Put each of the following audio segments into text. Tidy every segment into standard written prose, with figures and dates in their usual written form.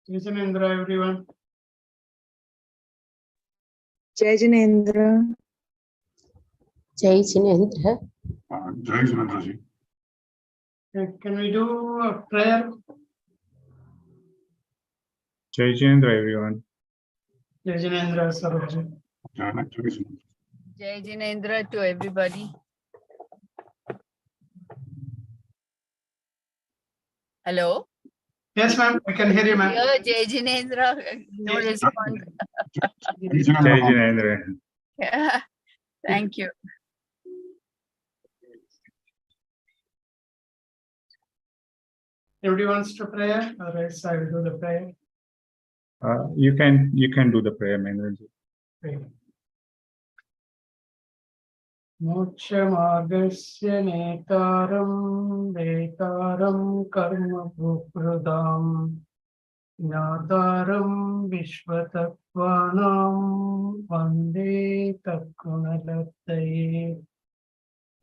Jai Jinendra, everyone. Jai Jinendra. Jai Jinendra. Jai Jinendra ji. Can we do a prayer? Jai Jinendra, everyone. Jai Jinendra, Sarojji. Jai Jinendra. Jai Jinendra to everybody. Hello? Yes, ma'am. I can hear you, ma'am. Yeah, Jai Jinendra. No response. Jai Jinendra. Yeah. Thank you. Everybody wants to pray, otherwise I will do the prayer. You can do the prayer, Mahendraji. Mokshamargasya netaram vetaram karma bhupradam Nadaram Vishwatattvanam Vande Takkunalattaye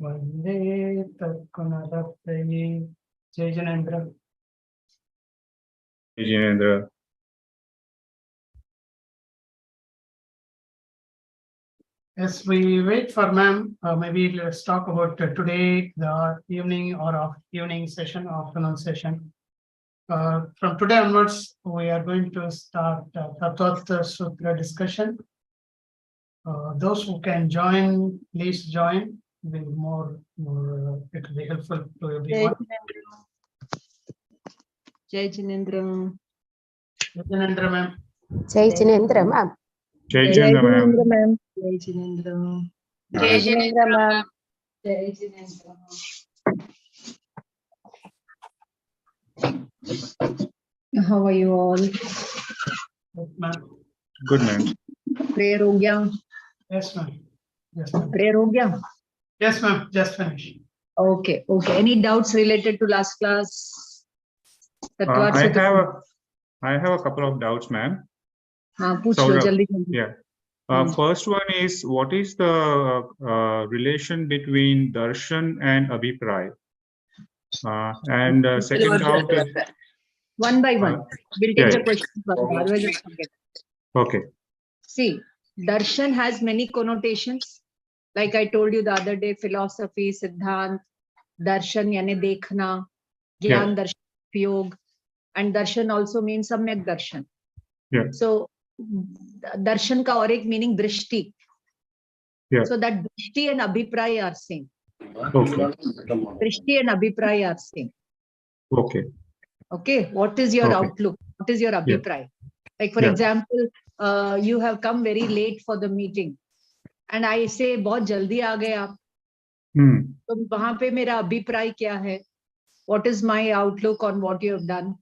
Vande Takkunalattaye. Jai Jinendra. Jai Jinendra. As we wait for ma'am, maybe let's talk about today, the evening or evening session, afternoon session. From today onwards, we are going to start Tattva Sutra discussion. Those who can join, please join. It will it will be helpful to everyone. Jai Jinendra. Jai Jinendra, ma'am. Jai Jinendra, ma'am. Jai Jinendra, ma'am. ma'am. Jai Jinendra. Jai Jinendra, ma'am. Jai Jinendra. How are you all? Yes, ma'am. Good, ma'am. Prayer हो गया? Yes, ma'am. Yes, ma'am. Prayer हो गया? Yes, ma'am. Just finished. Okay. Any doubts related to last class? Tattva Sutra? I have a couple of doubts, ma'am. हाँ, पूछ लो जल्दी जल्दी. Yeah. First one is, what is the relation between darshan and abhipray? And second doubt is, One by one. We'll take yeah, the questions first. Otherwise, we'll forget. okay. See, darshan has many connotations. Like I told you the other day, philosophy, siddhant, darshan yani dekhna, gyan darshan, upyog, and darshan also means samyak darshan. Yeah. So darshan ka aur ek meaning drishti. Yeah. So that drishti and abhipray are same. Okay. Drishti and abhipray are same. Okay. Okay. What is your outlook? What is your abhipray? Like for example, you have come very late for the meeting. And I say, बहुत जल्दी आ गए आप. तो वहां पे मेरा अभिप्राय क्या है? What is my outlook on what you have done?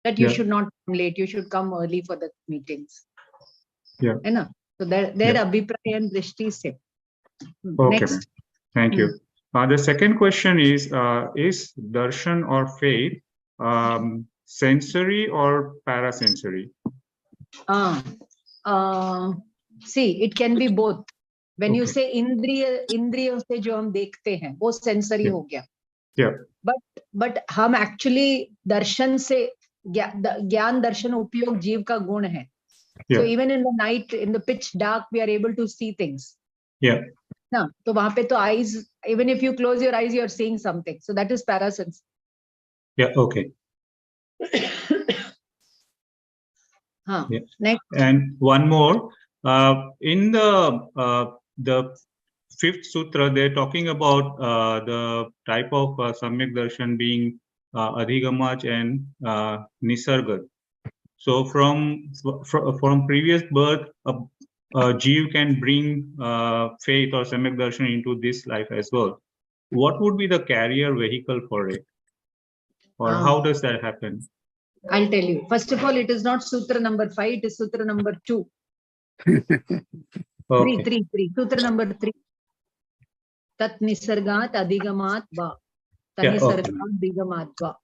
That you should not come late. You should come early for the meetings. Yeah. है ना? So their abhipray and drishti is same. Okay. Next. Thank you. The second question is darshan or faith sensory or parasensory? See, it can be both. When you say इंद्रियों से जो हम देखते हैं, वो sensory हो गया. Yeah. But हम actually दर्शन से ज्ञान दर्शन उपयोग जीव का गुण है. So even in the night, in the pitch dark, we are able to see things. Yeah. ना, तो वहां पे तो eyes, even if you close your eyes, you are seeing something. So that is parasense. Yeah. Okay. Next. And one more. In the fifth sutra, they're talking about the type of samyak darshan being adhigamaj and nisarga. So from previous birth, a jeev can bring faith or samyak darshan into this life as well. What would be the carrier vehicle for it, or how does that happen? I'll tell you. First of all, it is not sutra number 5; it is sutra number 2. Okay. 3. Sutra number 3. Tat nisargat adhigamat va. Tanisargat adhigamat va.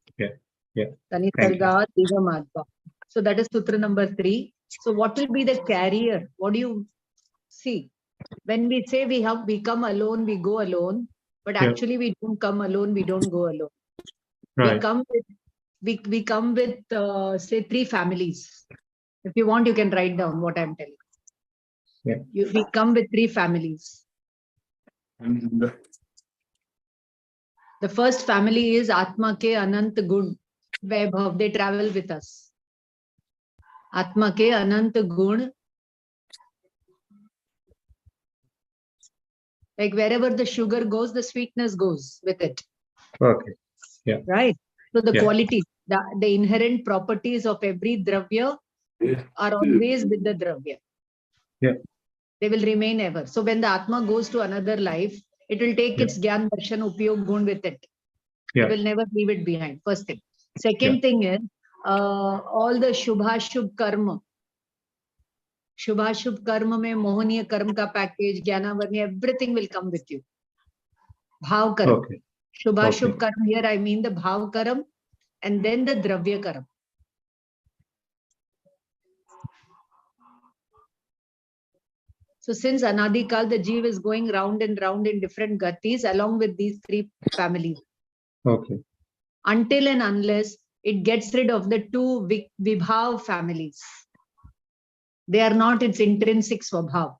Tanisargat adhigamat va. So that is sutra number 3. So what will be the carrier? What do you see? When we say we come alone, we go alone. But actually we don't come alone, we don't go alone. Right. We come with we come with, say, 3 families. If you want, you can write down what I'm telling. Yeah. We come with 3 families. And The first family is Atma ke Anant Gun, Vaibhav. They travel with us. Atma ke Anant Gun. Like wherever the sugar goes, the sweetness goes with it. Okay. Right? So the Yeah. quality, the inherent properties of every dravya are always with the dravya. Yeah. They will remain ever. So when the Atma goes to another life, it will take its Gyan Darshan Upyog Gun with it. Yeah. It will never leave it behind. First thing. Second thing is, all the Shubha Shubh Karma. Shubha Shubh Karma mein Mohaniya Karma ka package, Gyanavarni, everything will come with you. Bhav Karam. Okay. Shubha Okay. Shubh Karam, here I mean the Bhav Karam and then the Dravya Karam. So since Anadi Kal, the Jeev is going round and round in different gatis along with these 3 families. Okay. Until and unless it gets rid of the 2 Vibhav families. They are not its intrinsic Swabhav.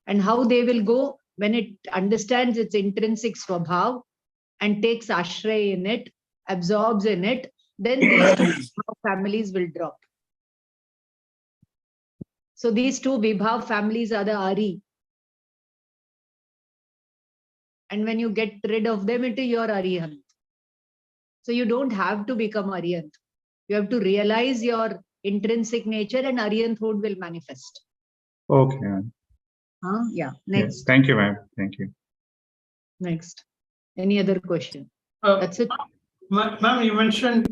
And how they will go when it understands its intrinsic Swabhav and takes Ashray in it, absorbs in it, then these 2 Vibhav families will drop. So these 2 Vibhav families are the Ari. And when you get rid of them, it is your Arihant. So you don't have to become Arihant. You have to realize your intrinsic nature and Arihanthood will manifest. Okay. Ma'am. Yeah. Yeah. Next. Thank you, ma'am. Thank you. Next. Any other question? Uh, That's it. Ma'am, you mentioned,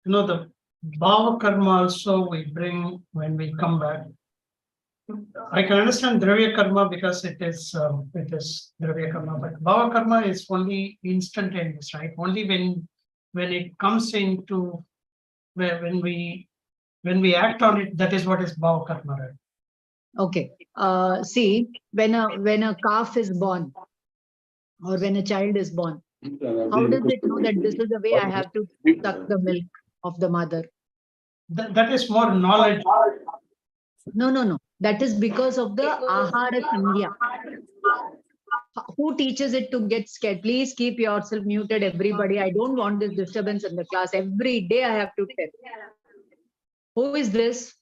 the Bhava Karma also we bring when we come back. I can understand Dravya Karma because it is Dravya Karma, but Bhava Karma is only instantaneous, right? Only when it comes into when we act on it, that is what is Bhava Karma, right? Okay. See, when a calf is born or when a child is born, how does it know that this is the way I have to suck the milk of the mother? That is more knowledge. No. That is because of the Ahara Sangya. Who teaches it to get scared? Please keep yourself muted, everybody. I don't want this disturbance in the class. Every day I have to tell. Who is this?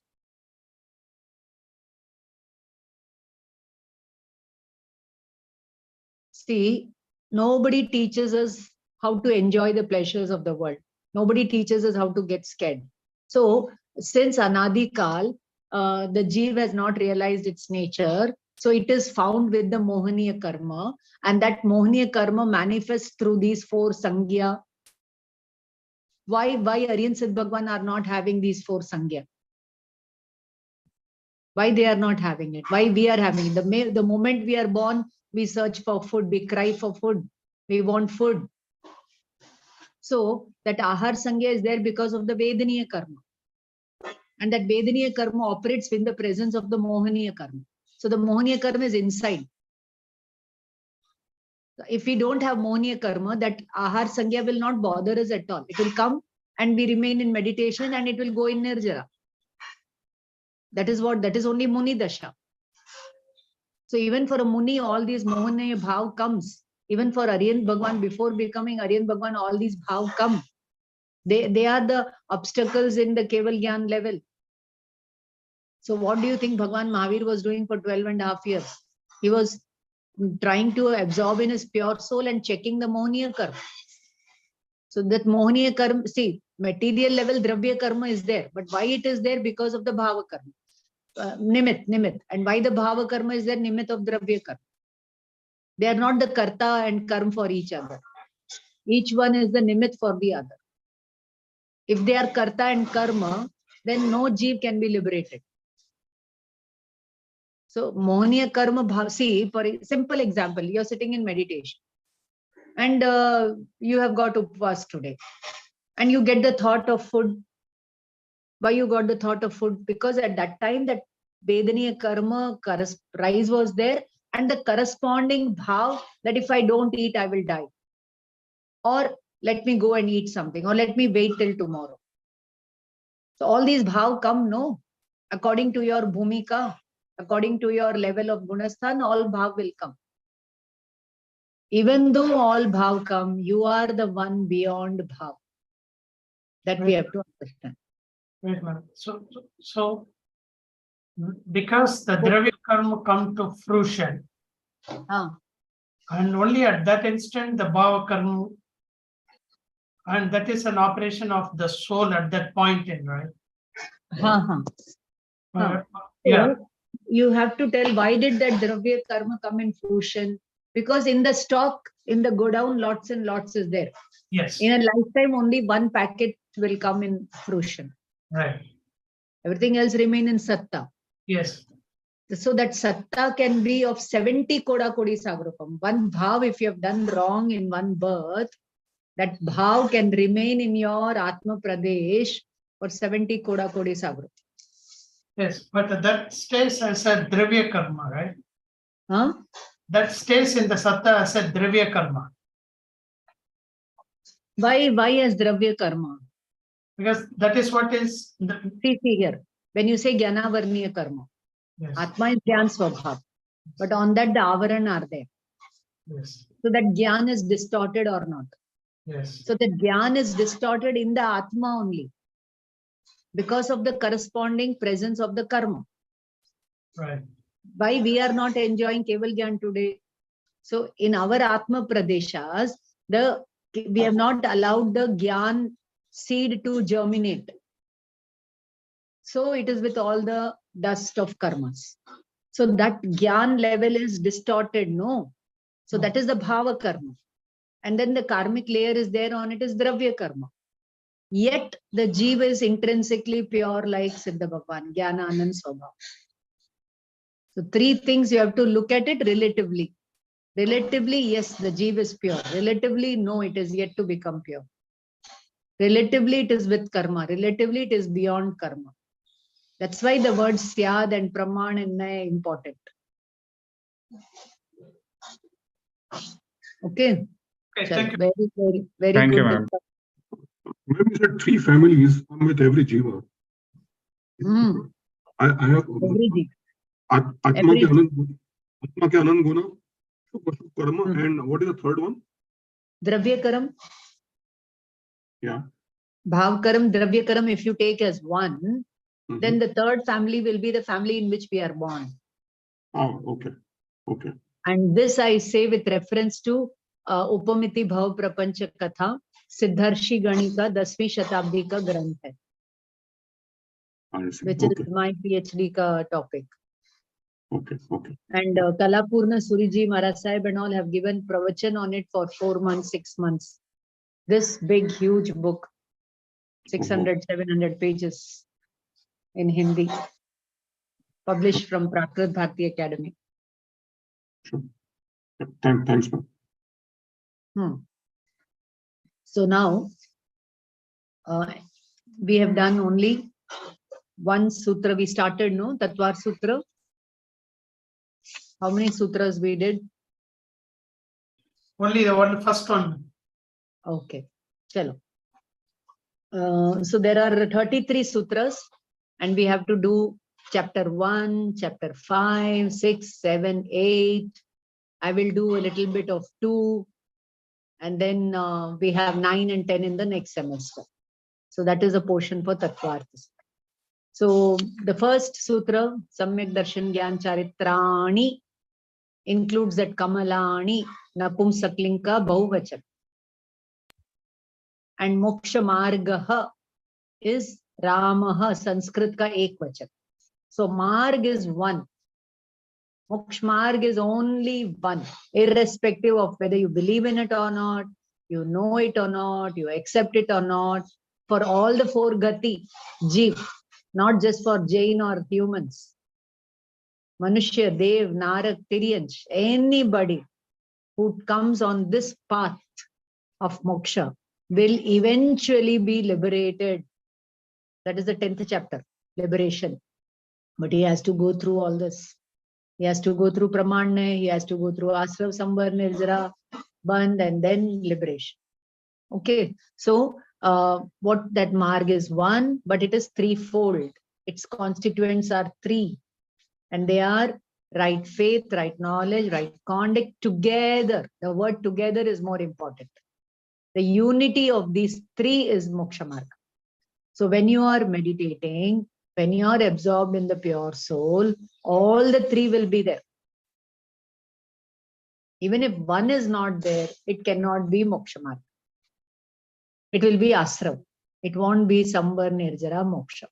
See, nobody teaches us how to enjoy the pleasures of the world. Nobody teaches us how to get scared. So, since Anadi Kal, the Jeev has not realized its nature. So, it is found with the Mohaniya Karma. And that Mohaniya Karma manifests through these 4 Sangya. Why Aryan Siddh Bhagwan are not having these 4 Sangya? Why they are not having it? Why we are having it? The moment we are born, we search for food, we cry for food, we want food. So that Ahar Sangya is there because of the Vedaniya Karma. And that Vedaniya Karma operates in the presence of the Mohaniya Karma. So the Mohaniya Karma is inside. If we don't have Mohaniya Karma, that Ahar Sangya will not bother us at all. It will come and we remain in meditation and it will go in Nirjara. That is only Muni Dasha. So even for a Muni, all these Mohaniya Bhav comes. Even for Aryan Bhagwan, before becoming Aryan Bhagwan, all these Bhav come. They are the obstacles in the Keval Gyan level. So what do you think Bhagwan Mahavir was doing for 12.5 years? He was trying to absorb in his pure soul and checking the Mohaniya Karma. So that Mohaniya Karma, see, material level Dravya Karma is there. But why it is there? Because of the Bhava Karma. Nimit. And why the Bhava Karma is there? Nimit of Dravya Karma. They are not the Karta and Karma for each other. Each one is the Nimit for the other. If they are Karta and Karma, then no Jeev can be liberated. So Mohaniya Karma Bhav, see, for a simple example, you're sitting in meditation and you have got Upvas today and you get the thought of food. Why you got the thought of food? Because at that time that Vedaniya Karma rise was there and the corresponding bhav that if I don't eat, I will die. Or let me go and eat something, or let me wait till tomorrow. So all these bhav come, no, according to your bhumika, according to your level of gunasthan, all bhav will come. Even though all bhav come, you are the one beyond bhav. That we have to understand. Wait a minute. So because the dravya karma come to fruition, and only at that instant the bhava karma, and that is an operation of the soul at that point in, right? Yeah. You have to tell, why did that dravya karma come in fruition? Because in the stock, in the go down, lots and lots is there. Yes. In a lifetime, only one packet will come in fruition. Right. Everything else remain in satta. Yes. So that satta can be of 70 koda kodi sagrupam. One bhav, if you have done wrong in one birth, that bhav can remain in your Atma Pradesh for 70 koda kodi sagrupam. Yes, but that stays as a dravya karma, right? Huh? That stays in the satta as a dravya karma. Why as dravya karma? Because that is what is. See here. When you say Jnana Varniya karma, Yes. Atma is Jnana Swabhav. But on that the avaran are there. Yes. So that Jnana is distorted or not. Yes. So the Jnana is distorted in the Atma only, because of the corresponding presence of the karma. Right. Why we are not enjoying Keval Gyan today? So in our Atma Pradeshas, we have not allowed the Gyan seed to germinate. So it is with all the dust of karmas. So that Gyan level is distorted, no? So that is the Bhava karma. And then the karmic layer is there on it is Dravya karma. Yet the Jiva is intrinsically pure like Siddha Bhagavan, Jnana Anand Swabhav. So three things you have to look at it relatively. Relatively, yes, the Jiva is pure. Relatively, no, it is yet to become pure. Relatively, it is with karma. Relatively, it is beyond karma. That's why the words Syad and Praman and Naya important. Okay. Okay, thank you. Very Thank good. you, ma'am. Ma'am, you said 3 families come with every jiva. I have Every Jiva. Atma ke Anand Guna, Shukha Karma, and what is the third one? Dravya karam. Yeah. Bhav karam, Dravya karam, if you take as one, then the third family will be the family in which we are born. Oh, okay. Okay. And this I say with reference to Upamiti Bhav Prapancha Katha, Siddharshi Ganika, 10वीं शताब्दी का ग्रंथ है, which is my PhD ka topic. Okay. Okay. And Kalapurna Suriji Maharaj Sahib and all have given pravachan on it for 4 months, 6 months. This big, huge book, 600, 700 pages in Hindi, published from Prakrit Bharti Academy. Sure. Thanks, ma'am. So now, we have done only one sutra. We started, no? Tatvar Sutra. How many sutras we did? Only the first one. Okay. Chalo. So there are 33 sutras, and we have to do chapter 1, chapter 5, 6, 7, 8. I will do a little bit of 2. And then we have 9 and 10 in the next semester. So that is a portion for Tattvartha. So the first sutra, Samyak Darshan Gyan Charitrani, includes that Kamalani, Napumsaklinka, Bahuvachan. And Moksha Margaha is Ramaha, Sanskrit ka Ekvachan. So Marg is one. Moksha Marg is only one, irrespective of whether you believe in it or not, you know it or not, you accept it or not. For all the 4 Gati, Jeev, not just for Jain or humans. Manushya, Dev, Narak, Tiryansh, anybody who comes on this path of moksha will eventually be liberated. That is the 10th chapter, liberation. But he has to go through all this. He has to go through Pramana, he has to go through Asrav, Samvar, Nirzara, Bandh, and then liberation. Okay, so what that marg is one, but it is threefold. Its constituents are three, and they are right faith, right knowledge, right conduct together. The word together is more important. The unity of these three is moksha marga. So when you are meditating, when you are absorbed in the pure soul, all the three will be there. Even if one is not there, it cannot be moksha marga. It will be asra. It won't be sambar nirjara moksha.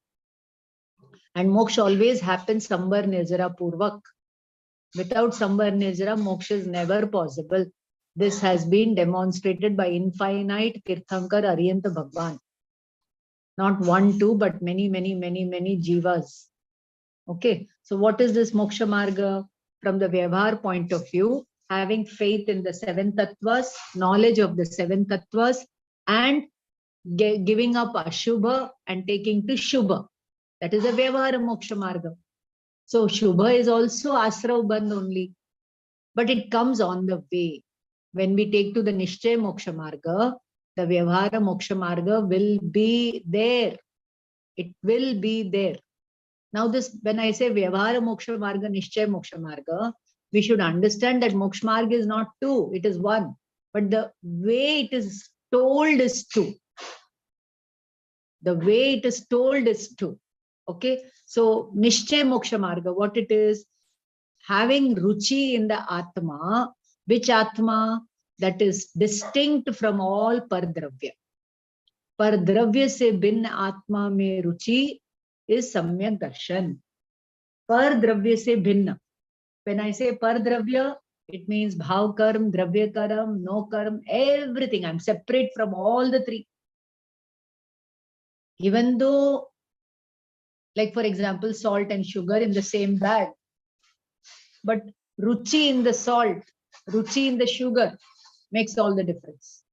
And moksha always happens sambar nirjara purvak. Without sambar nirjara, moksha is never possible. This has been demonstrated by infinite Tirthankar Arihanta Bhagwan. Not one, two, but many jivas. Okay, so what is this moksha marga? From the Vyavahar point of view, having faith in the seven tattvas, knowledge of the seven tattvas, and giving up ashubha and taking to shubha. That is a Vyavahara moksha marga. So shubha is also asrav bandh only, but it comes on the way. When we take to the Nishchay moksha marga, the Vyavahara moksha marga will be there. It will be there. Now this, when I say Vyavahara moksha marga, Nishchay moksha marga, we should understand that moksha marga is not two, it is one. But the way it is told is two. The way it is told is two. Okay, so Nishchay moksha marga, what it is? Having ruchi in the Atma. Which Atma? That is distinct from all Pardravya. Pardravya se bhin Atma mein ruchi is Samyak Darshan. Pardravya se bhinna. When I say Pardravya, it means Bhav Karm, Dravya Karm, No Karm, everything. I'm separate from all the three. Even though, like for example, salt and sugar in the same bag, but ruchi in the salt, ruchi in the sugar makes all the difference.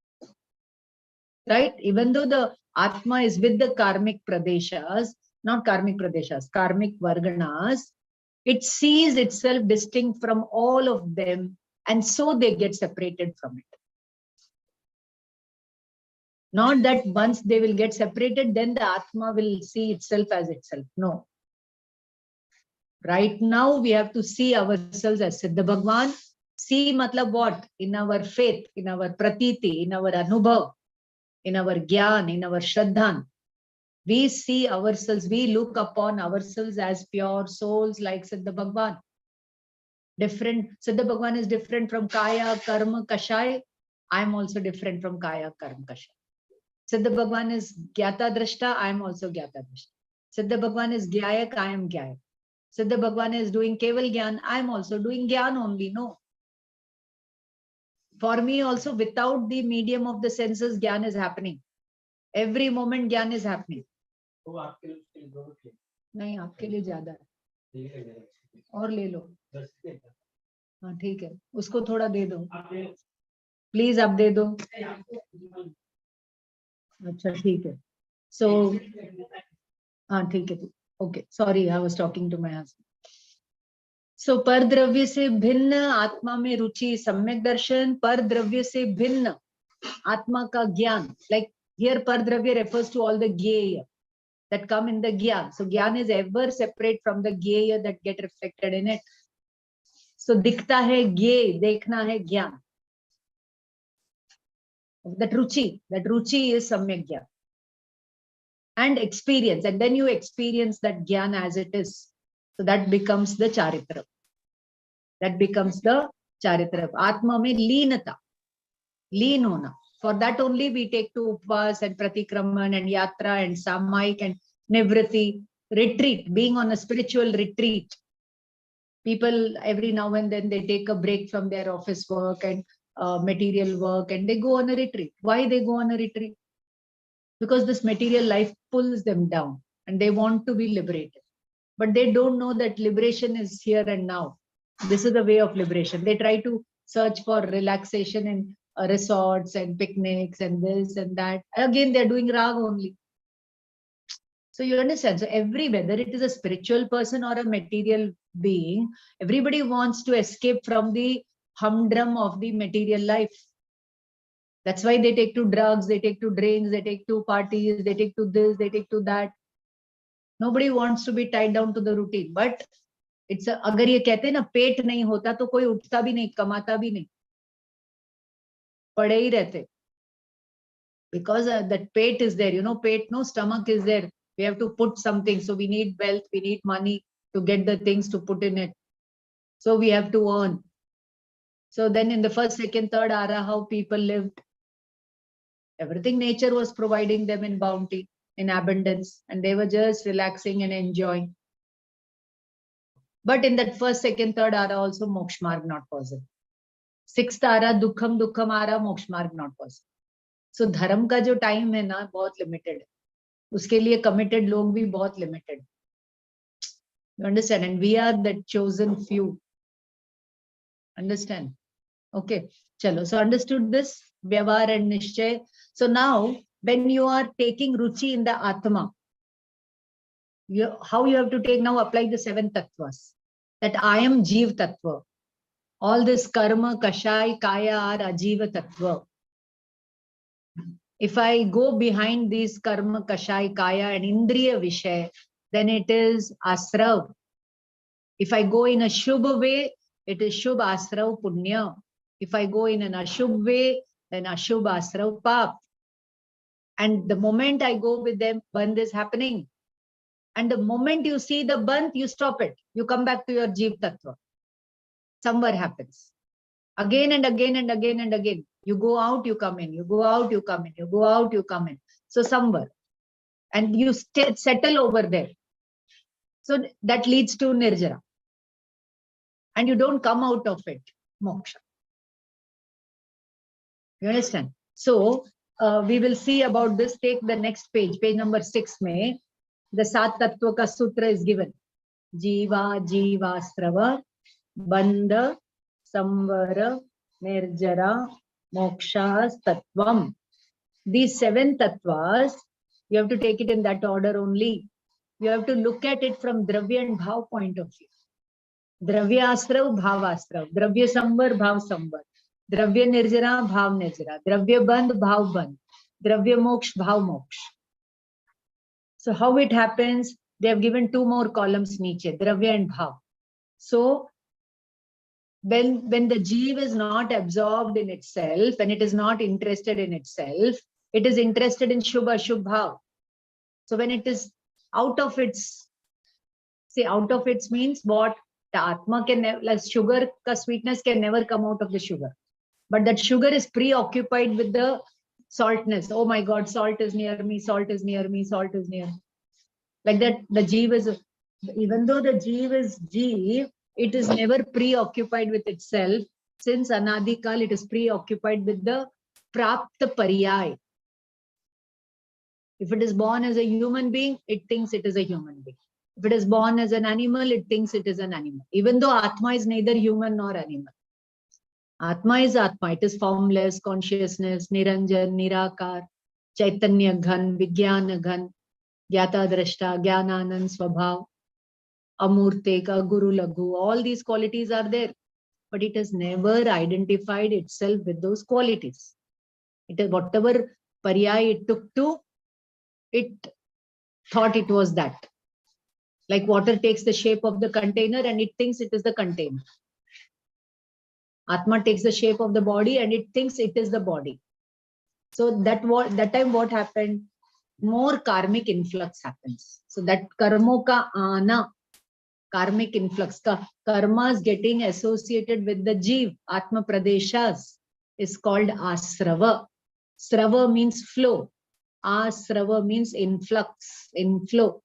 Right? Even though the Atma is with the karmic pradeshas, not karmic pradeshas, karmic varganas, it sees itself distinct from all of them, and so they get separated from it. Not that once they will get separated, then the Atma will see itself as itself. No. Right now, we have to see ourselves as Siddha Bhagwan. See matlab what? In our faith, in our pratiti, in our anubhav, in our gyan, in our shraddhan. We see ourselves, we look upon ourselves as pure souls like Siddha Bhagwan. Different, Siddha Bhagwan is different from Kaya, Karma, Kashaya. I am also different from Kaya, Karma, Kashaya. Siddha Bhagwan is Gyata Drashta, I am also Gyata Drashta. Siddha Bhagwan is Gyayak, I am Gyayak. Siddha Bhagwan is doing Keval Gyan, I am also doing Gyan only, no. For me also, without the medium of the senses, Gyan is happening. Every moment Gyan is happening. नहीं आपके लिए ज्यादा है और ले लो हाँ ठीक है उसको थोड़ा दे दो प्लीज आप दे दो अच्छा ठीक है so हाँ ठीक है okay sorry I was talking to my husband. So पर द्रव्य से भिन्न आत्मा में रुचि सम्यक दर्शन पर द्रव्य से भिन्न आत्मा का ज्ञान like here पर द्रव्य refers to all the ज्ञेय that come in the Gyan. So Gyan is ever separate from the Gyeya that get reflected in it. So Dikhta hai Gye, Dekhna hai Gyan. That Ruchi is Samyak Gyan. And experience, and then you experience that Gyan as it is. So that becomes the Charitra. That becomes the Charitra. Atma mein leenata, leen hona. For that only we take to Upvas and Pratikraman and Yatra and Samaik and Nivriti, retreat, being on a spiritual retreat. People every now and then they take a break from their office work and material work and they go on a retreat. Why they go on a retreat? Because this material life pulls them down and they want to be liberated. But they don't know that liberation is here and now. This is the way of liberation. They try to search for relaxation in resorts and picnics and this and that. Again, they're doing rag only. So you understand, so whether it is a spiritual person or a material being, everybody wants to escape from the humdrum of the material life. That's why they take to drugs, they take to drinks, they take to parties, they take to this, they take to that. Nobody wants to be tied down to the routine. But it's a, अगर ये कहते हैं ना पेट नहीं होता तो कोई उठता भी नहीं, कमाता भी नहीं, पड़े ही रहते. Because that pate is there, pate, no, stomach is there. We have to put something. So we need wealth, we need money to get the things to put in it. So we have to earn. So then in the first, second, third ara, how people lived. Everything nature was providing them in bounty, in abundance, and they were just relaxing and enjoying. But in that first, second, third ara also moksha marg not possible. Sixth ara, dukkham ara, moksha marg not possible. So धर्म का जो time है ना बहुत limited है, उसके लिए committed लोग भी बहुत limited. You understand? And we are the chosen few. Understand? Okay. Chalo. So understood this Vyavahar and Nishchay. So now when you are taking ruchi in the Atma, how you have to take now, apply the 7 tattvas. That I am Jeev tattva. All this karma, kashai, kaya are ajiva tattva. If I go behind these karma, kashai, kaya and indriya vishay, then it is asrav. If I go in a shubha way, it is shubh asrav punya. If I go in an ashubh way, then ashubh asrav pap. And the moment I go with them, bandh is happening. And the moment you see the bandh, you stop it. You come back to your Jeev tattva. Somewhere happens. Again and again and again and again. You go out, you come in. You go out, you come in. You go out, you come in. So somewhere. And you settle over there. So that leads to nirjara. And you don't come out of it. Moksha. You understand? So we will see about this. Take the next page. Page number 6. Mein, the Sat Tattva ka Sutra is given. Jiva, Jivasrava, Bandha, Samvara, Nirjara, Moksha, Tattvam. These 7 tattvas, you have to take it in that order only. You have to look at it from Dravya and Bhav point of view. Dravya Asrav, Bhav Asrav. Dravya Samvar, Bhav Samvar. Dravya Nirjara, Bhav Nirjara. Dravya Bandh, Bhav Bandh. Dravya Moksh, Bhav Moksh. So how it happens? They have given 2 more columns niche, Dravya and Bhav. So when the Jeev is not absorbed in itself and it is not interested in itself, it is interested in Shubha, Shubha. So when it is out of its, say out of its means what? The Atma can never, like sugar, ka sweetness can never come out of the sugar. But that sugar is preoccupied with the saltness. Oh my God, salt is near me, salt is near me, salt is near me. Like that, the Jeev is, even though the Jeev is Jeev, it is never preoccupied with itself. Since Anadikal, it is preoccupied with the Prapta Pariyay. If it is born as a human being, it thinks it is a human being. If it is born as an animal, it thinks it is an animal. Even though Atma is neither human nor animal. Atma is Atma. It is formless, consciousness, Niranjan, Nirakar, Chaitanya Ghan, Vijnana Ghan, Gyata Drashta, Jnananand Swabhav, Amurteka, Guru Laghu. All these qualities are there. But it has never identified itself with those qualities. It is whatever pariyai it took to, it thought it was that. Like water takes the shape of the container and it thinks it is the container. Atma takes the shape of the body and it thinks it is the body. So that time what happened? More karmic influx happens. So that karmo ka ana, karmic influx, karmas getting associated with the Jeev, Atma Pradeshas, is called Asrava. Srava means flow. Asrava means influx, inflow.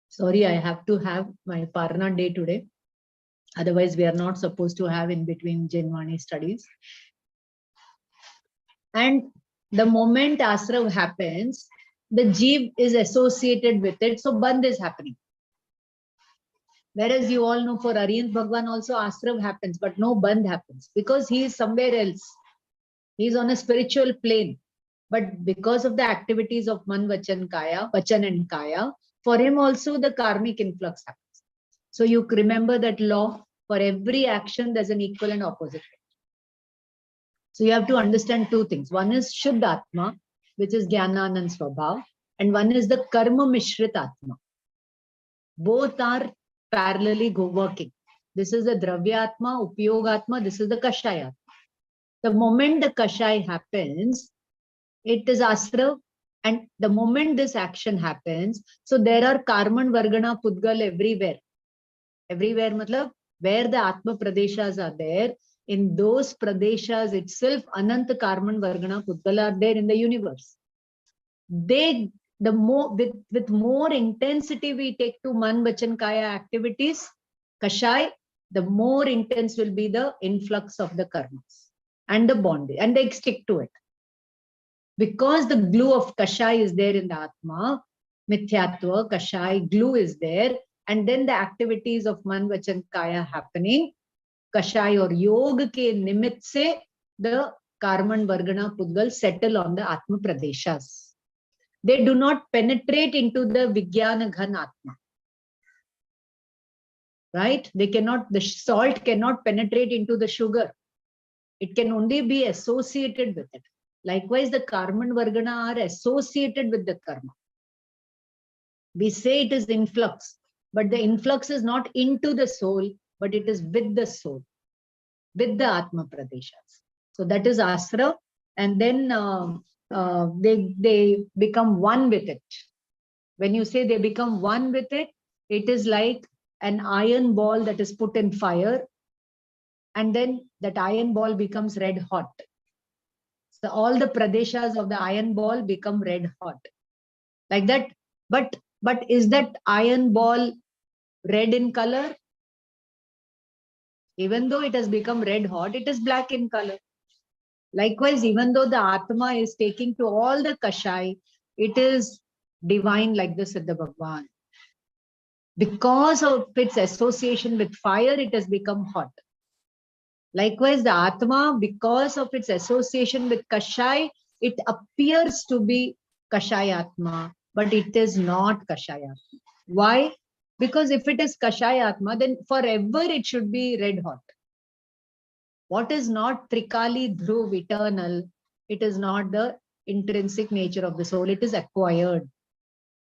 Sorry, I have to have my Parna day today. Otherwise, we are not supposed to have in between Janvani studies. And the moment Asrav happens, the Jeev is associated with it. So Bandh is happening. Whereas you all know for Arihant Bhagwan also Asrav happens, but no Bandh happens because he is somewhere else. He is on a spiritual plane. But because of the activities of Man, Vachan, Kaya, Vachan and Kaya, for him also the karmic influx happens. So you remember that law, for every action, there's an equal and opposite. So you have to understand two things. One is Shuddha Atma, which is Jnananand Swabhav, and one is the Karma Mishrit Atma. Both are parallelly working. This is the Dravyatma, Upyogatma, this is the Kashaya. The moment the Kashaya happens, it is Astra, and the moment this action happens, so there are Karman, Vargana, Pudgal everywhere. Everywhere, matlab, where the Atma Pradeshas are there, in those Pradeshas itself, Ananta Karman, Vargana, Pudgal are there in the universe. They, the more, with more intensity we take to Man, Vachan, Kaya activities, Kashai, the more intense will be the influx of the karmas and the bondage, and they stick to it. Because the glue of Kashai is there in the Atma, Mithyatva, Kashai, glue is there, and then the activities of Man, Vachan, Kaya happening, Kashai or Yoga ke nimit se, the Karman, Vargana, Pudgal settle on the Atma Pradeshas. They do not penetrate into the Vijnana Ghan Atma. Right? They cannot, the salt cannot penetrate into the sugar. It can only be associated with it. Likewise, the Karman Vargana are associated with the karma. We say it is influx, but the influx is not into the soul, but it is with the soul, with the Atma Pradeshas. So that is Asra, and then they become one with it. When you say they become one with it, it is like an iron ball that is put in fire, and then that iron ball becomes red hot. So all the pradeshas of the iron ball become red hot. Like that. But is that iron ball red in color? Even though it has become red hot, it is black in color. Likewise, even though the Atma is taking to all the Kashai, it is divine like the Siddha Bhagwan. Because of its association with fire, it has become hot. Likewise, the Atma, because of its association with Kashai, it appears to be Kashai Atma, but it is not Kashai Atma. Why? Because if it is Kashai Atma, then forever it should be red hot. What is not Trikali Dhruv eternal, it is not the intrinsic nature of the soul. It is acquired.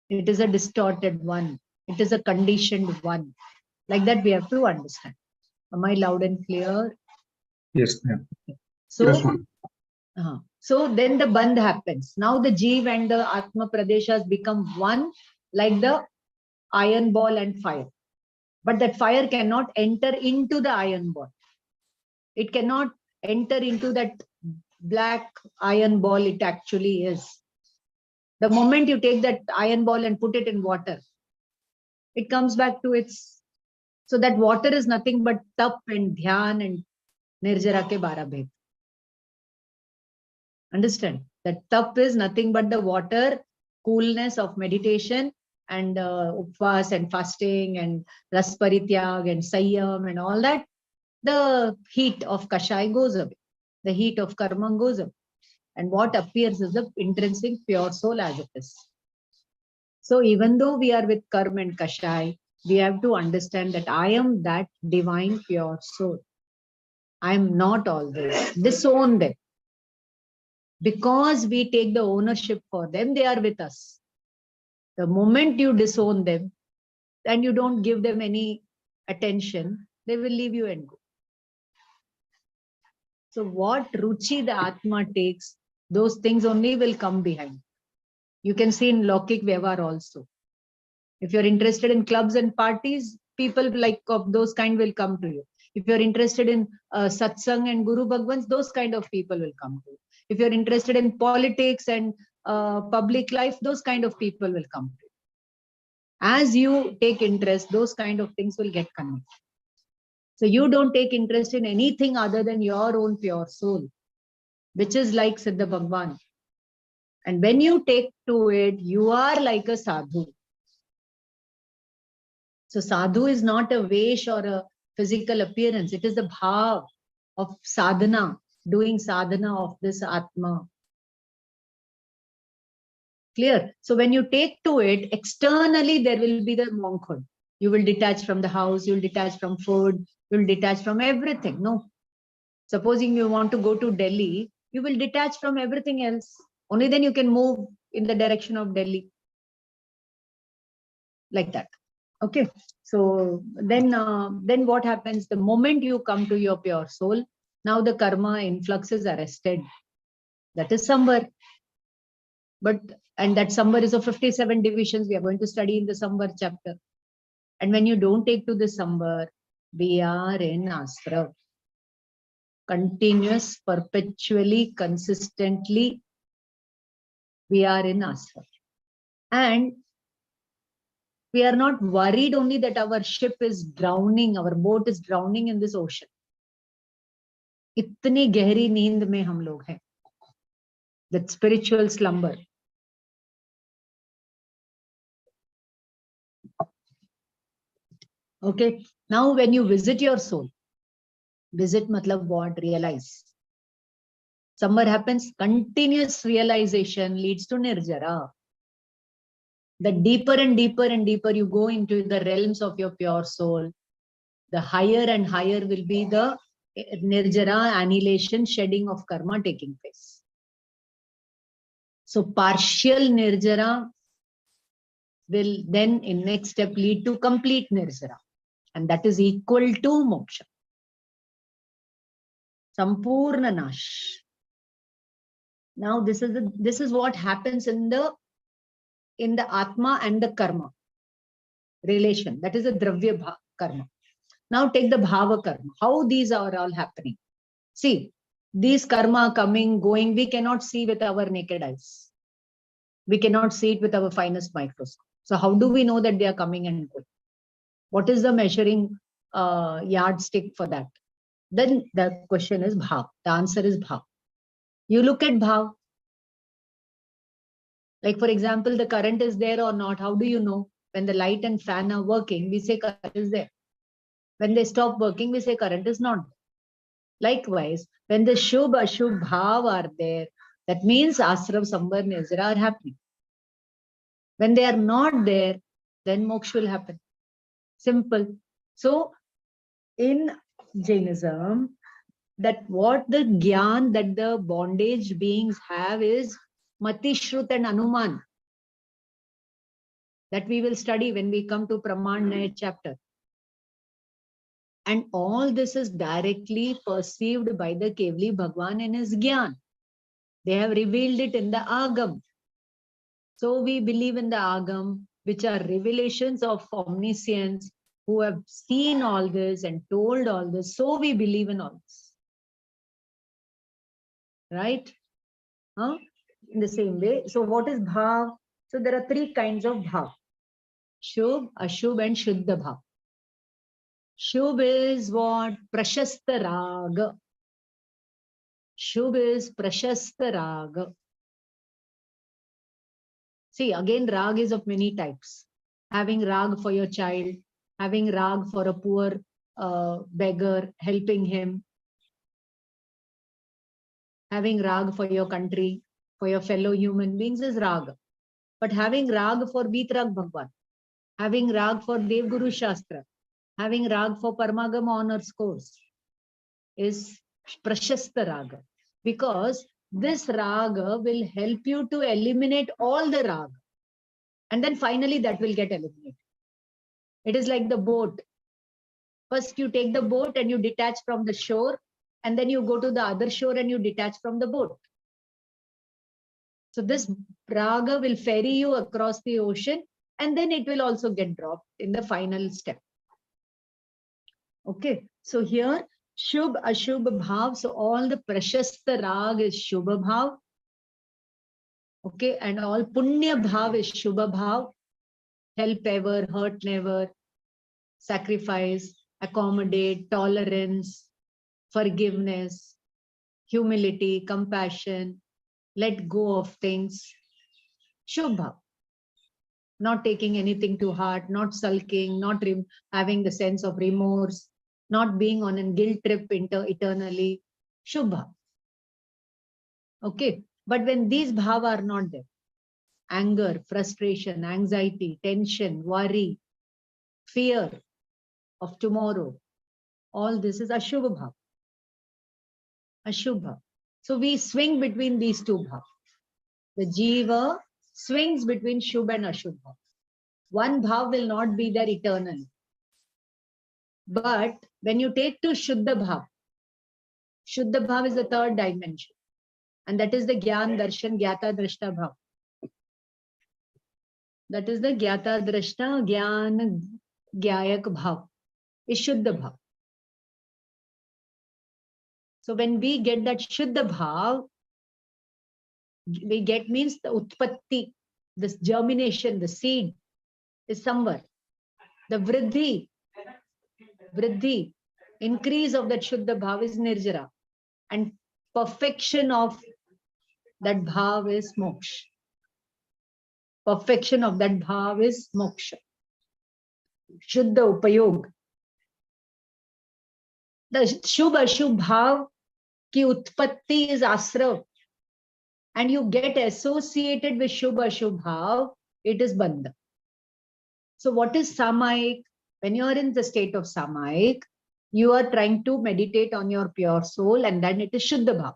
It is a distorted one. It is a conditioned one. Like that we have to understand. Am I loud and clear? Yes, ma'am. So, Yes, so then the bandh happens. Now the Jeev and the Atma Pradeshas become one, like the iron ball and fire. But that fire cannot enter into the iron ball. It cannot enter into that black iron ball it actually is. The moment you take that iron ball and put it in water, it comes back to its. So that water is nothing but tap and dhyan and nirjara ke 12 bhed. Understand? That tap is nothing but the water, coolness of meditation, and upvas and fasting and rasparityag and sayyam and all that. The heat of Kashai goes away. The heat of karma goes away. And what appears is the intrinsic pure soul as it is. So even though we are with karma and Kashai, we have to understand that I am that divine pure soul. I am not all this. Disown them. Because we take the ownership for them, they are with us. The moment you disown them and you don't give them any attention, they will leave you and go. So what Ruchi the Atma takes, those things only will come behind. You can see in Lokik Vyavahar also. If you're interested in clubs and parties, people like of those kind will come to you. If you're interested in satsang and Guru Bhagwans, those kind of people will come to you. If you're interested in politics and public life, those kind of people will come to you. As you take interest, those kind of things will get connected. So you don't take interest in anything other than your own pure soul, which is like Siddha Bhagwan. And when you take to it, you are like a sadhu. So sadhu is not a vesh or a physical appearance. It is the bhav of sadhana, doing sadhana of this Atma. Clear? So when you take to it, externally there will be the monkhood. You will detach from the house, you will detach from food, you will detach from everything. No. Supposing you want to go to Delhi, you will detach from everything else. Only then you can move in the direction of Delhi. Like that. Okay. So then what happens? The moment you come to your pure soul, now the karma influx is arrested. That is Samvar. And that Samvar is of 57 divisions. We are going to study in the Samvar chapter. And when you don't take to the Samvar, we are in Asra. Continuous, perpetually, consistently, we are in Asra. And we are not worried only that our ship is drowning, our boat is drowning in this ocean. इतनी गहरी नींद में हम लोग हैं. That spiritual slumber. Okay. Now when you visit your soul, visit matlab what? Realize. Somewhere happens, continuous realization leads to nirjara. The deeper and deeper and deeper you go into the realms of your pure soul, the higher and higher will be the nirjara, annihilation, shedding of karma taking place. So partial nirjara will then in next step lead to complete nirjara. And that is equal to moksha. Sampurna nash. Now this is what happens in the Atma and the karma relation. That is the dravya karma. Now take the bhava karma. How these are all happening? See, these karma coming, going, we cannot see with our naked eyes. We cannot see it with our finest microscope. So how do we know that they are coming and going? What is the measuring yardstick for that? Then the question is bhav. The answer is bhav. You look at bhav. Like for example, the current is there or not. How do you know? When the light and fan are working, we say current is there. When they stop working, we say current is not there. Likewise, when the shubh, ashubh, bhav are there, that means asra, samvar, nirjara are happening. When they are not there, then moksha will happen. Simple. So in Jainism, that what the gyan that the bondage beings have is Mati, Shrut and Anuman. That we will study when we come to Praman chapter. And all this is directly perceived by the Kevli Bhagwan in his Gyan. They have revealed it in the Agam. So we believe in the Agam, which are revelations of omniscience, who have seen all this and told all this. So we believe in all this. Right? Huh? In the same way. So what is Bhav? So there are three kinds of Bhav. Shubh, Ashubh and Shuddha Bhav. Shubh is what? Prashasta Raga. Shubh is Prashasta Raga. See, again, Rag is of many types. Having Rag for your child, having Rag for a poor beggar, helping him. Having Rag for your country, for your fellow human beings is Rag. But having Rag for Vitrag Bhagwan, having Rag for Dev Guru Shastra, having Rag for Paramagam honors course is Prashasta Raga. Because this Raga will help you to eliminate all the Raga. And then finally that will get eliminated. It is like the boat. First you take the boat and you detach from the shore, and then you go to the other shore and you detach from the boat. So this Raga will ferry you across the ocean, and then it will also get dropped in the final step. Okay, so here Shubh, Ashubh, Bhav. So all the Prashasta Rag is Shubha Bhav. Okay, and all Punya Bhav is Shubha Bhav. Help ever, hurt never, sacrifice, accommodate, tolerance, forgiveness, humility, compassion, let go of things. Shubha. Not taking anything to heart, not sulking, not having the sense of remorse, not being on a guilt trip eternally. Shubha. Okay. But when these bhava are not there, anger, frustration, anxiety, tension, worry, fear of tomorrow. All this is Ashubha Bhav. Ashubha. So we swing between these two bhav. The Jiva swings between Shubha and Ashubha. One bhav will not be there eternally. But when you take to Shuddha Bhav is the third dimension. And that is the Gyan Darshan Gyata Drashta Bhav. That is the Gyata Drashta Gyan Gyayak Bhav. Is Shuddha Bhav. So when we get that Shuddha Bhav, we get means the Utpatti, this germination, the seed is somewhere. The Vriddhi, increase of that Shuddha Bhav is Nirjara. And perfection of that Bhav is Moksha. Perfection of that Bhav is Moksha. Shuddha Upayog. The Shubha Ashubh Bhav ki Utpatti is Asrav. And you get associated with Shubha Ashubh Bhav, it is Bandha. So what is Samayik? When you are in the state of Samayik, you are trying to meditate on your pure soul and then it is Shuddha Bhav.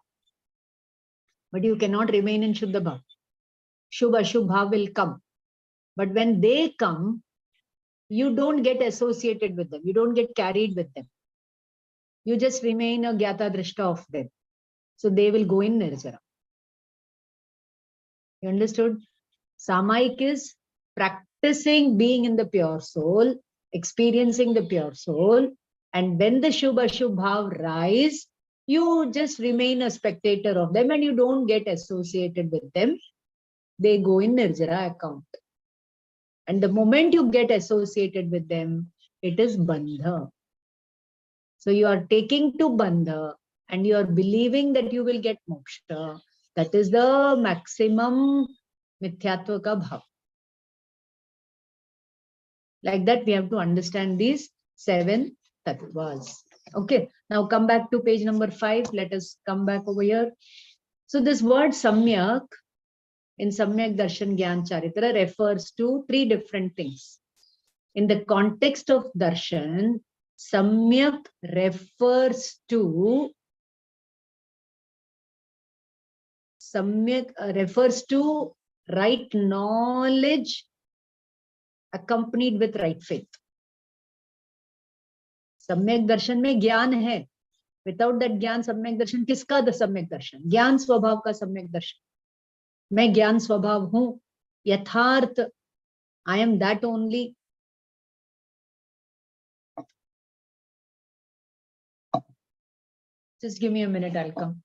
But you cannot remain in Shuddha Bhav. Shubha Ashubh Bhav will come. But when they come, you don't get associated with them. You don't get carried with them. You just remain a Gyata Drishta of them. So they will go in Nirjara. You understood? Samayik is practicing being in the pure soul, experiencing the pure soul. And when the Shubha Ashubh Bhav rise, you just remain a spectator of them and you don't get associated with them. They go in Nirjara account. And the moment you get associated with them, it is Bandha. So you are taking to Bandha and you are believing that you will get Moksha. That is the maximum Mithyatva ka bhav. Like that, we have to understand these 7 tattvas. Okay, now come back to page number 5. Let us come back over here. So this word Samyak in Samyak Darshan Gyan Charitra refers to 3 different things. In the context of Darshan, Samyak refers to right knowledge accompanied with right faith. Samyak Darshan में ज्ञान है. Without that ज्ञान Samyak Darshan किसका the Samyak Darshan? ज्ञान स्वभाव का Samyak Darshan. मैं ज्ञान स्वभाव हूँ. यथार्थ. I am that only. Just give me a minute, I'll come.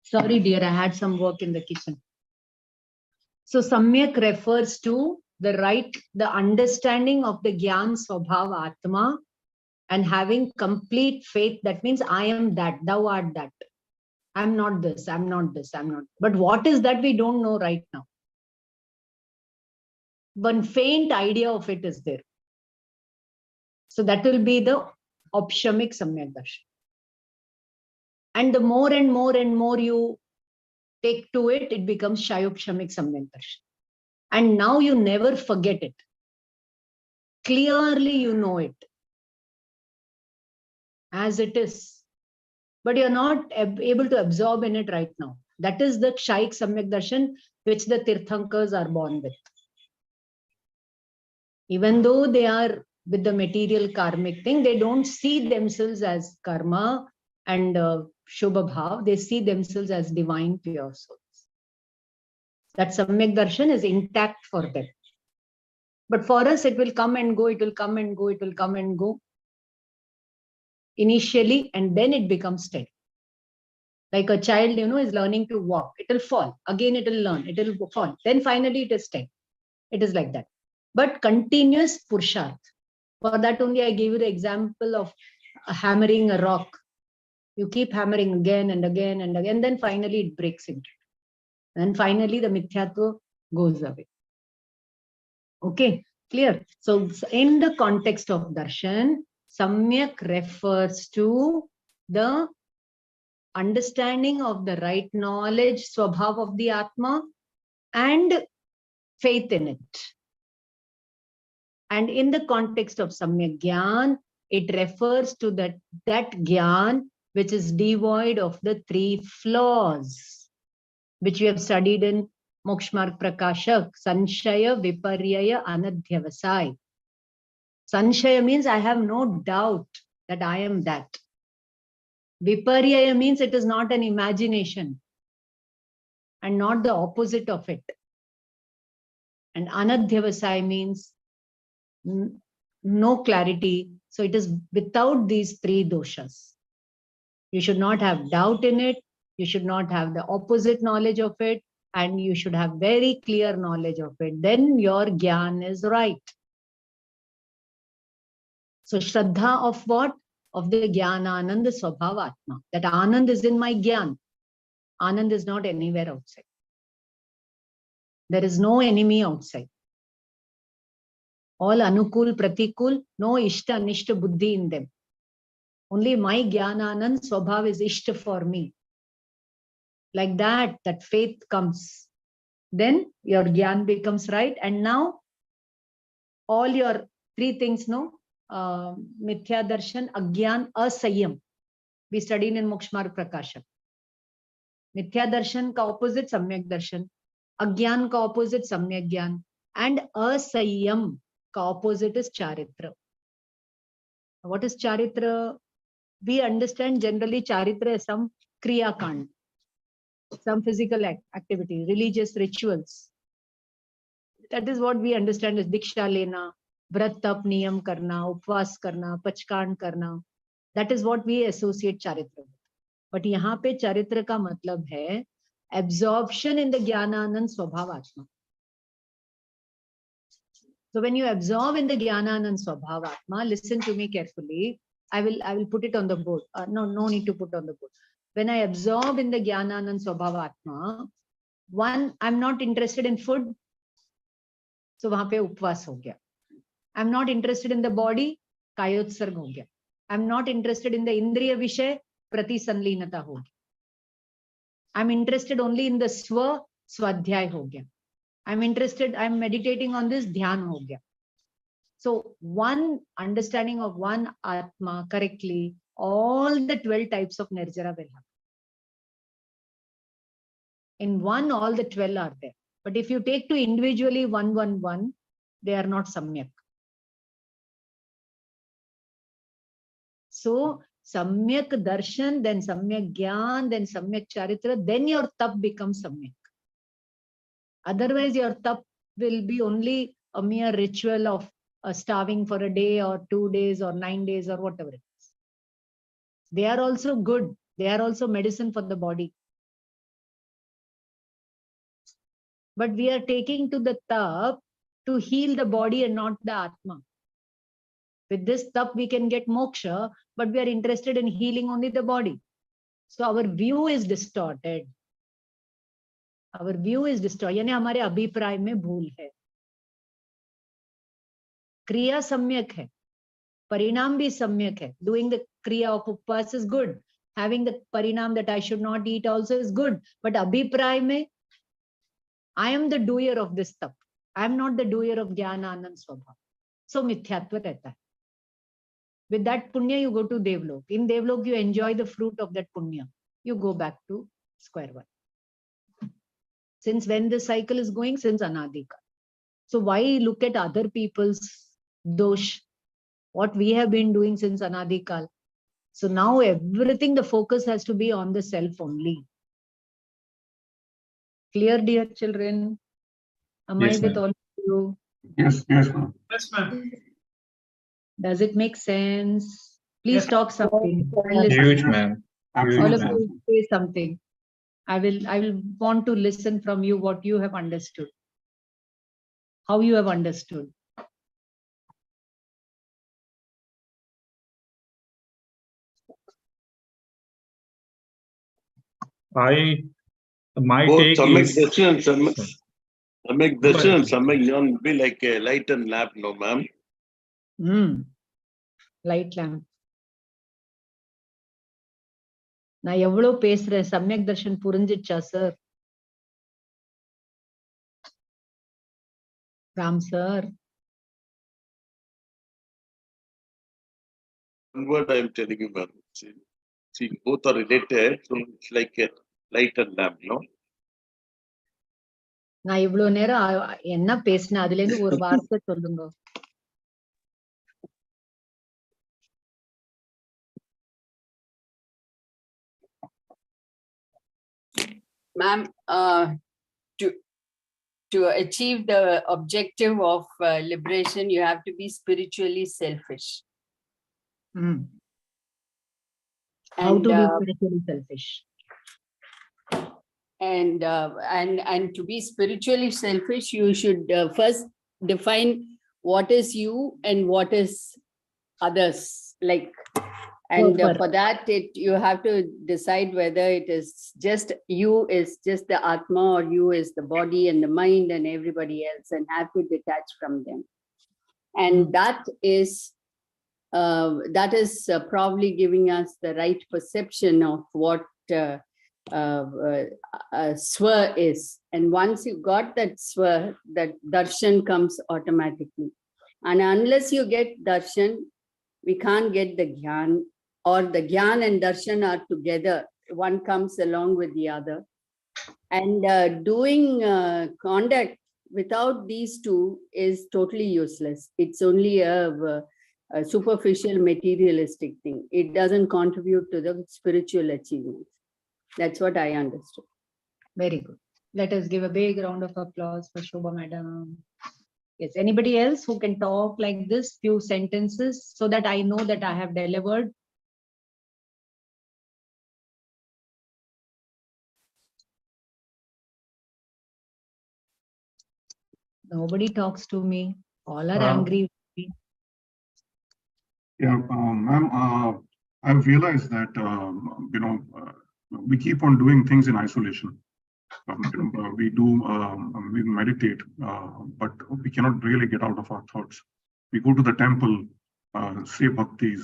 Sorry, dear, I had some work in the kitchen. So Samyak refers to the understanding of the Gyan Swabhav Atma and having complete faith. That means I am that, thou art that. I'm not this, I'm not this, I'm not. But what is that we don't know right now. One faint idea of it is there. So that will be the Opshamik Samyak Darshan. And the more and more and more you take to it, it becomes Shayopshamik Samyak Darshan. And now you never forget it. Clearly you know it. As it is. but you're not able to absorb in it right now. That is the Kshayik Samyak Darshan which the Tirthankars are born with. Even though they are with the material karmic thing, they don't see themselves as karma and Shubha Bhav. They see themselves as divine pure souls. That Samyak Darshan is intact for them. But for us, it will come and go, it will come and go, it will come and go. Initially, and then it becomes steady. Like a child, is learning to walk. It will fall. Again, it will learn. It will fall. Then finally, it is steady. It is like that. But continuous Purusharth. For that only, I gave you the example of hammering a rock. You keep hammering again and again and again. Then finally, it breaks into it. And finally, the Mithyatva goes away. Okay, clear? So, in the context of Darshan, Samyak refers to the understanding of the right knowledge, Swabhav of the Atma, and faith in it. And in the context of Samyak Gyan, it refers to that Gyan which is devoid of the three flaws, which we have studied in Mokshamarg Prakashak, Sanshaya, Viparyaya, Anadhyavasai. Sanshaya means I have no doubt that I am that. Viparyaya means it is not an imagination and not the opposite of it. And Anadhyavasai means no clarity. So it is without these three doshas. You should not have doubt in it. You should not have the opposite knowledge of it. And you should have very clear knowledge of it. Then your Gyan is right. So Shraddha of what? Of the Jnana Ananda Swabhav Atma. That Anand is in my Gyan. Anand is not anywhere outside. There is no enemy outside. All Anukul, Pratikul, no Ishta, Nishta Buddhi in them. Only my Jnana Anand Swabhav is Ishta for me. Like that faith comes. Then your Gyan becomes right. And now all your three things, Mithya Darshan, Agyan, Asayam. We studied in Mokshamarg Prakashak. Mithya Darshan ka opposite Samyak Darshan. Agyan ka opposite Samyak Gyan. And Asayam ka opposite is Charitra. What is Charitra? We understand generally Charitra is some Kriya Kand. Some physical activity, religious rituals. That is what we understand as Diksha Lena, Vrat Tap Niyam Karna, Upvas Karna, Pachkan Karna. That is what we associate Charitra with. But यहाँ पे Charitra का मतलब है absorption in the Jnananand Swabhav Atma. So when you absorb in the Jnananand Swabhav Atma, listen to me carefully. I will put it on the board. No need to put on the board. When I absorb in the Jnananand Swabhav Atma, one, I'm not interested in food. So वहाँ पे उपवास हो गया. I'm not interested in the body. कायोत्सर्ग हो गया. I'm not interested in the indriya विषय. प्रतिसंलीनता हो गया. I'm interested only in the swa. स्वाध्याय हो गया. I'm meditating on this. ध्यान हो गया. So one understanding of one Atma correctly, all the 12 types of Nirjara will happen. In one, all the 12 are there. But if you take to individually one, they are not Samyak. So Samyak Darshan, then Samyak Gyan, then Samyak Charitra, then your Tap becomes Samyak. Otherwise, your Tap will be only a mere ritual of starving for a day or 2 days or 9 days or whatever it is. They are also good. They are also medicine for the body. But we are taking to the Tap to heal the body and not the Atma. With this Tap, we can get moksha, but we are interested in healing only the body. So our view is distorted. Our view is distorted. यानी हमारे अभिप्राय में भूल है. क्रिया सम्यक है. Parinam bhi samyak hai. Doing the kriya of upvas is good. Having the parinam that I should not eat also is good. But abhipray mein, I am the doer of this tap. I am not the doer of Jnana Anand Swabhav. So mithyatva rehta hai. With that punya, you go to Devlok. In Devlok, you enjoy the fruit of that punya. You go back to square one. Since when the cycle is going? Since Anadika. So why look at other people's dosh? What we have been doing since Anadikal. So now everything, the focus has to be on the self only. Clear, dear children? Am I Yes, with ma'am. all of you? Yes, ma'am. Yes, ma'am. Does it make sense? Please Yes. talk something. I'll listen. Huge, ma'am. All Huge, of ma'am. you say something. I will want to listen from you what you have understood. How you have understood. My Both take Samyak is, Darshan and Samyak Darshan and But- Samyak Jnana will be like a light and lamp, no ma'am. Light lamp. நான் எவ்வளவு பேசுறேன் சமயக் தர்ஷன் புரிஞ்சிச்சா sir? Ram sir. One word I am telling you, ma'am. See, both are related, so it's like a light and lamp, no? நான் இவ்வளவு நேரம் என்ன பேசினேன் அதுல இருந்து ஒரு வார்த்தை சொல்லுங்க. Ma'am, to achieve the objective of liberation, you have to be spiritually selfish. How to be And spiritually selfish? and to be spiritually selfish, you should first define what is you and what is others. Like, and for that, you have to decide whether it is just you is just the Atma, or you is the body and the mind and everybody else, and have to detach from them. And that is probably giving us the right perception of what swa is. And once you got that swa, that darshan comes automatically. And unless you get darshan, we can't get the gyan, or the gyan and darshan are together. One comes along with the other. And doing conduct without these two is totally useless. It's only a superficial materialistic thing. It doesn't contribute to the spiritual achievement. That's what I understood. Very good. Let us give a big round of applause for Shobha Madam. Yes, anybody else who can talk like this, few sentences, so that I know that I have delivered? Nobody talks to me. All are angry with me. Yeah, ma'am, I've realized that, we keep on doing things in isolation. We meditate, but we cannot really get out of our thoughts. We go to the temple, say bhaktis,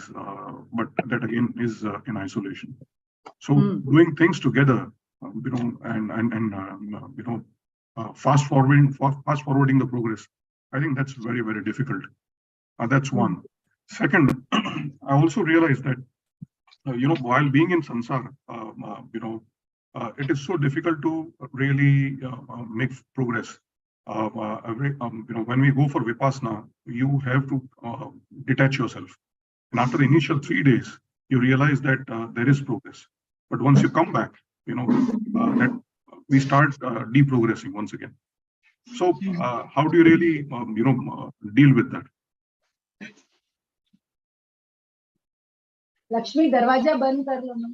but that again is in isolation. So doing things together, fast forwarding the progress, I think that's very, very difficult. That's one. Second, I also realized that, while being in samsara, it is so difficult to really make progress. When we go for vipassana, you have to detach yourself. And after the initial 3 days, you realize that there is progress. But once you come back, that we start deprogressing once again. So how do you really, deal with that? Lakshmi, darwaja band kar lo na.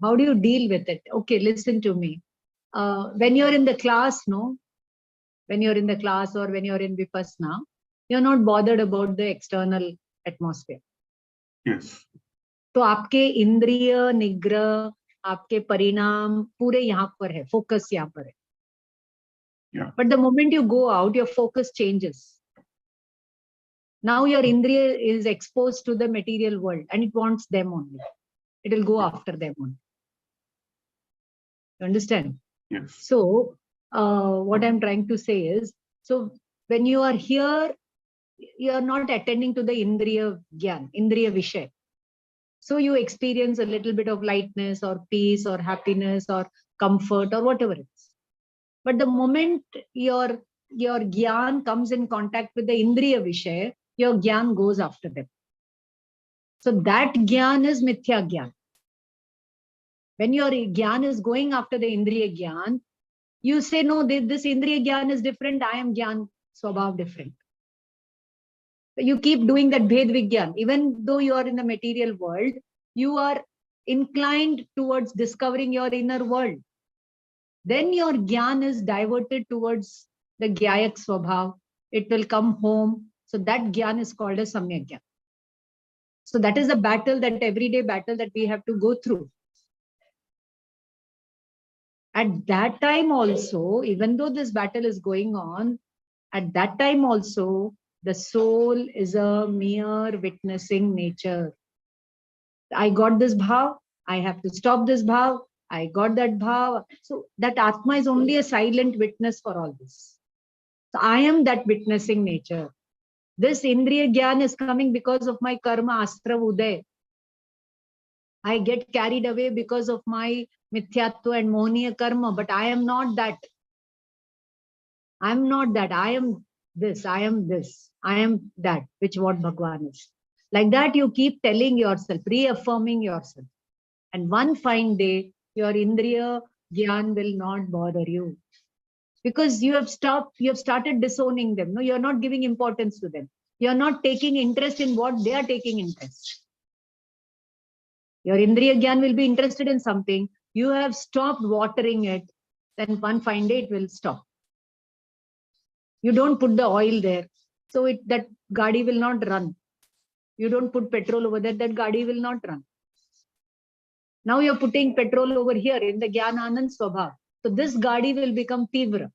How do you deal with it? Okay, listen to me. When you're in the class, when you're in the class or when you're in vipassana, you're not bothered about the external atmosphere. Yes. तो आपके इंद्रिय निग्रह, आपके परिणाम पूरे यहाँ पर है, focus यहाँ पर है. Yeah. But the moment you go out, your focus changes. Now your indriya is exposed to the material world and it wants them only. It will go after them only. You understand? Yes. So what I'm trying to say is, so when you are here, you are not attending to the Indriya Gyan, Indriya Vishay. So you experience a little bit of lightness or peace or happiness or comfort or whatever it is. But the moment your Gyan comes in contact with the Indriya Vishay, your Gyan goes after them. So that Gyan is Mithya Gyan. When your Gyan is going after the Indriya Gyan, you say, no, this Indriya Gyan is different, I am Gyan Swabhav different. You keep doing that Bhed Vigyan. Even though you are in the material world, you are inclined towards discovering your inner world. Then your Gyan is diverted towards the Gyayak Swabhav. It will come home. So that Gyan is called as Samyak Gyan. So that is a battle, that everyday battle that we have to go through. At that time also, even though this battle is going on, at that time also, the soul is a mere witnessing nature. I got this bhav, I have to stop this bhav, I got that bhav. So that Atma is only a silent witness for all this. So I am that witnessing nature. This Indriya Gyan is coming because of my karma, Astra Uday. I get carried away because of my Mithyatva and Mohniya karma, but I am not that. I am not that. I am this, I am this, I am that, which what Bhagwan is. Like that, you keep telling yourself, reaffirming yourself. And one fine day, your Indriya Gyan will not bother you. Because you have started disowning them. No, you're not giving importance to them. You're not taking interest in what they are taking interest. Your Indriya Gyan will be interested in something. You have stopped watering it. Then one fine day, it will stop. You don't put the oil there. So that Gadi will not run. You don't put petrol over there, that Gadi will not run. Now you're putting petrol over here in the Gyan Anand Swabhav. So this Gadi will become Tivra.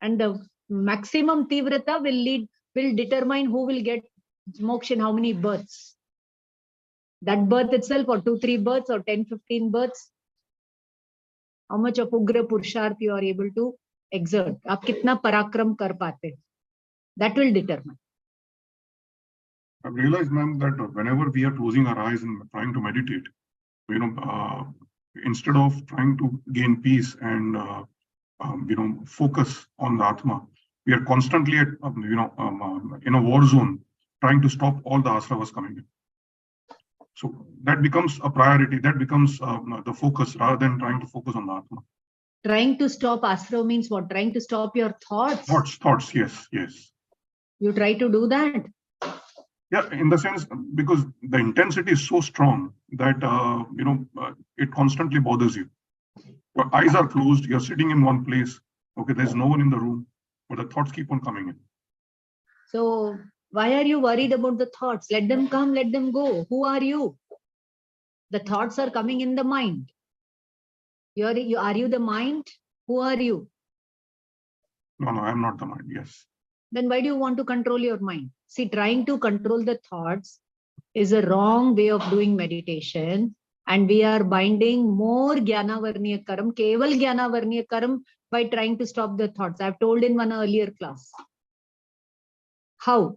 And the maximum Tivrata will determine who will get moksha in how many births. That birth itself, or 2-3 births, or 10-15 births. How much of Ugra Purusharth you are able to exert. आप कितना पराक्रम कर पाते. That will determine. I've realized, ma'am, that whenever we are closing our eyes and trying to meditate, instead of trying to gain peace and focus on the Atma, we are constantly at in a war zone trying to stop all the asravas coming in. So that becomes a priority. That becomes the focus rather than trying to focus on the Atma. Trying to stop asra means what? Trying to stop your thoughts. Thoughts. Yes. You try to do that. Yeah, in the sense, because the intensity is so strong that it constantly bothers you. Your eyes are closed. You're sitting in one place. Okay, there's no one in the room, but the thoughts keep on coming in. So why are you worried about the thoughts? Let them come, let them go. Who are you? The thoughts are coming in the mind. Are you the mind? Who are you? No, I'm not the mind. Yes. Then why do you want to control your mind? See, trying to control the thoughts is a wrong way of doing meditation. And we are binding more Jnanavarniya Karam, Keval Jnanavarniya Karam, by trying to stop the thoughts. I've told in one earlier class. How?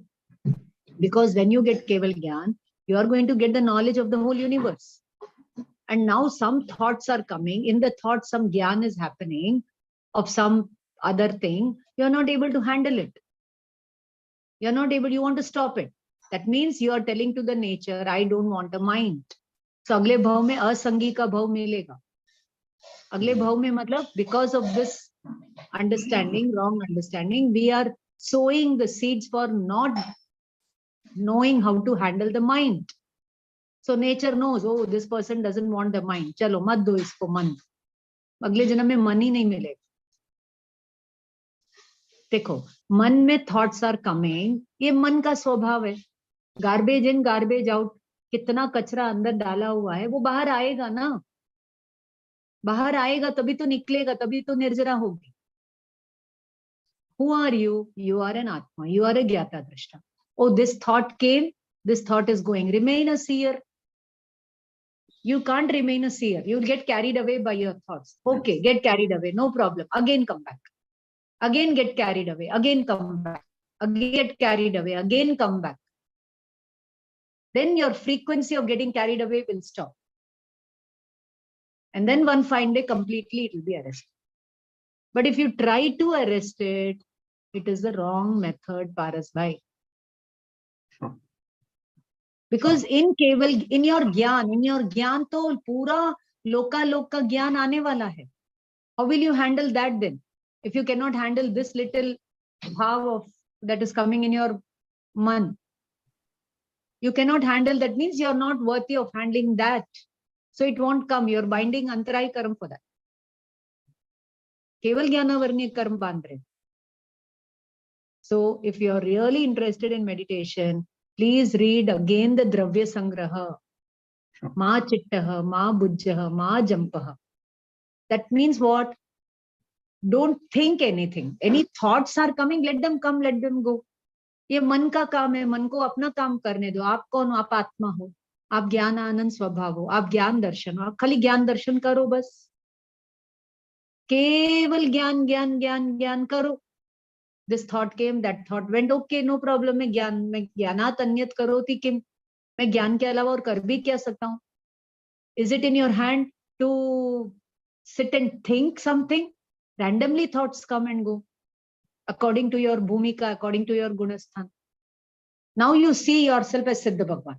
Because when you get Keval Jnan, you are going to get the knowledge of the whole universe. And now some thoughts are coming. In the thought, some Jnan is happening of some other thing. You're not able to handle it. You're not able, you want to stop it. That means you are telling to the nature, I don't want a mind. So अगले भाव में असंगी का भाव मिलेगा. अगले भाव में मतलब because of this understanding, wrong understanding, we are sowing the seeds for not knowing how to handle the mind. So nature knows, oh, this person doesn't want the mind. चलो मत दो इसको मन. अगले जन्म में मन ही नहीं मिलेगा. देखो, मन में thoughts are coming. ये मन का स्वभाव है. Garbage in, garbage out. कितना कचरा अंदर डाला हुआ है वो बाहर आएगा ना. बाहर आएगा तभी तो निकलेगा, तभी तो निर्जरा होगी. Who are you? You are an Atma. You are a Gyata Drashta. Oh, this thought came. This thought is going. Remain a seer. You can't remain a seer. You'll get carried away by your thoughts. Okay, get carried away. No problem. Again come back. Again get carried away. Again come back. again get carried away, again come back. Then your frequency of getting carried away will stop. And then one fine day, completely it will be arrested. But if you try to arrest it, it is the wrong method, Paras bhai. Sure. Because in your gyan to pura loka gyan aane wala hai. How will you handle that then? If you cannot handle this little bhav of that is coming in your man, you cannot handle that, means you are not worthy of handling that. So it won't come. You're binding antarai karma for that. Keval Jnanavarni karma bandre. So if you're really interested in meditation, please read again the Dravya Sangraha. Sure. Ma Chittaha, Ma Bujjaha, Ma Jampaha. That means what? Don't think anything. Any thoughts are coming, let them come, let them go. ये मन का काम है, मन को अपना काम करने दो. आप कौन हो? आप आत्मा हो, आप ज्ञान आनंद स्वभाव हो, आप ज्ञान दर्शन हो. आप खाली ज्ञान दर्शन करो बस. केवल ज्ञान ज्ञान ज्ञान ज्ञान करो. This thought came, that thought went, okay, no problem. मैं ज्ञानात अन्यत करोति किम. मैं ज्ञान के अलावा और कर भी क्या सकता हूँ? Is it in your hand to sit and think something? Randomly thoughts come and go according to your bhumika, according to your gunasthan. Now you see yourself as Siddha Bhagwan.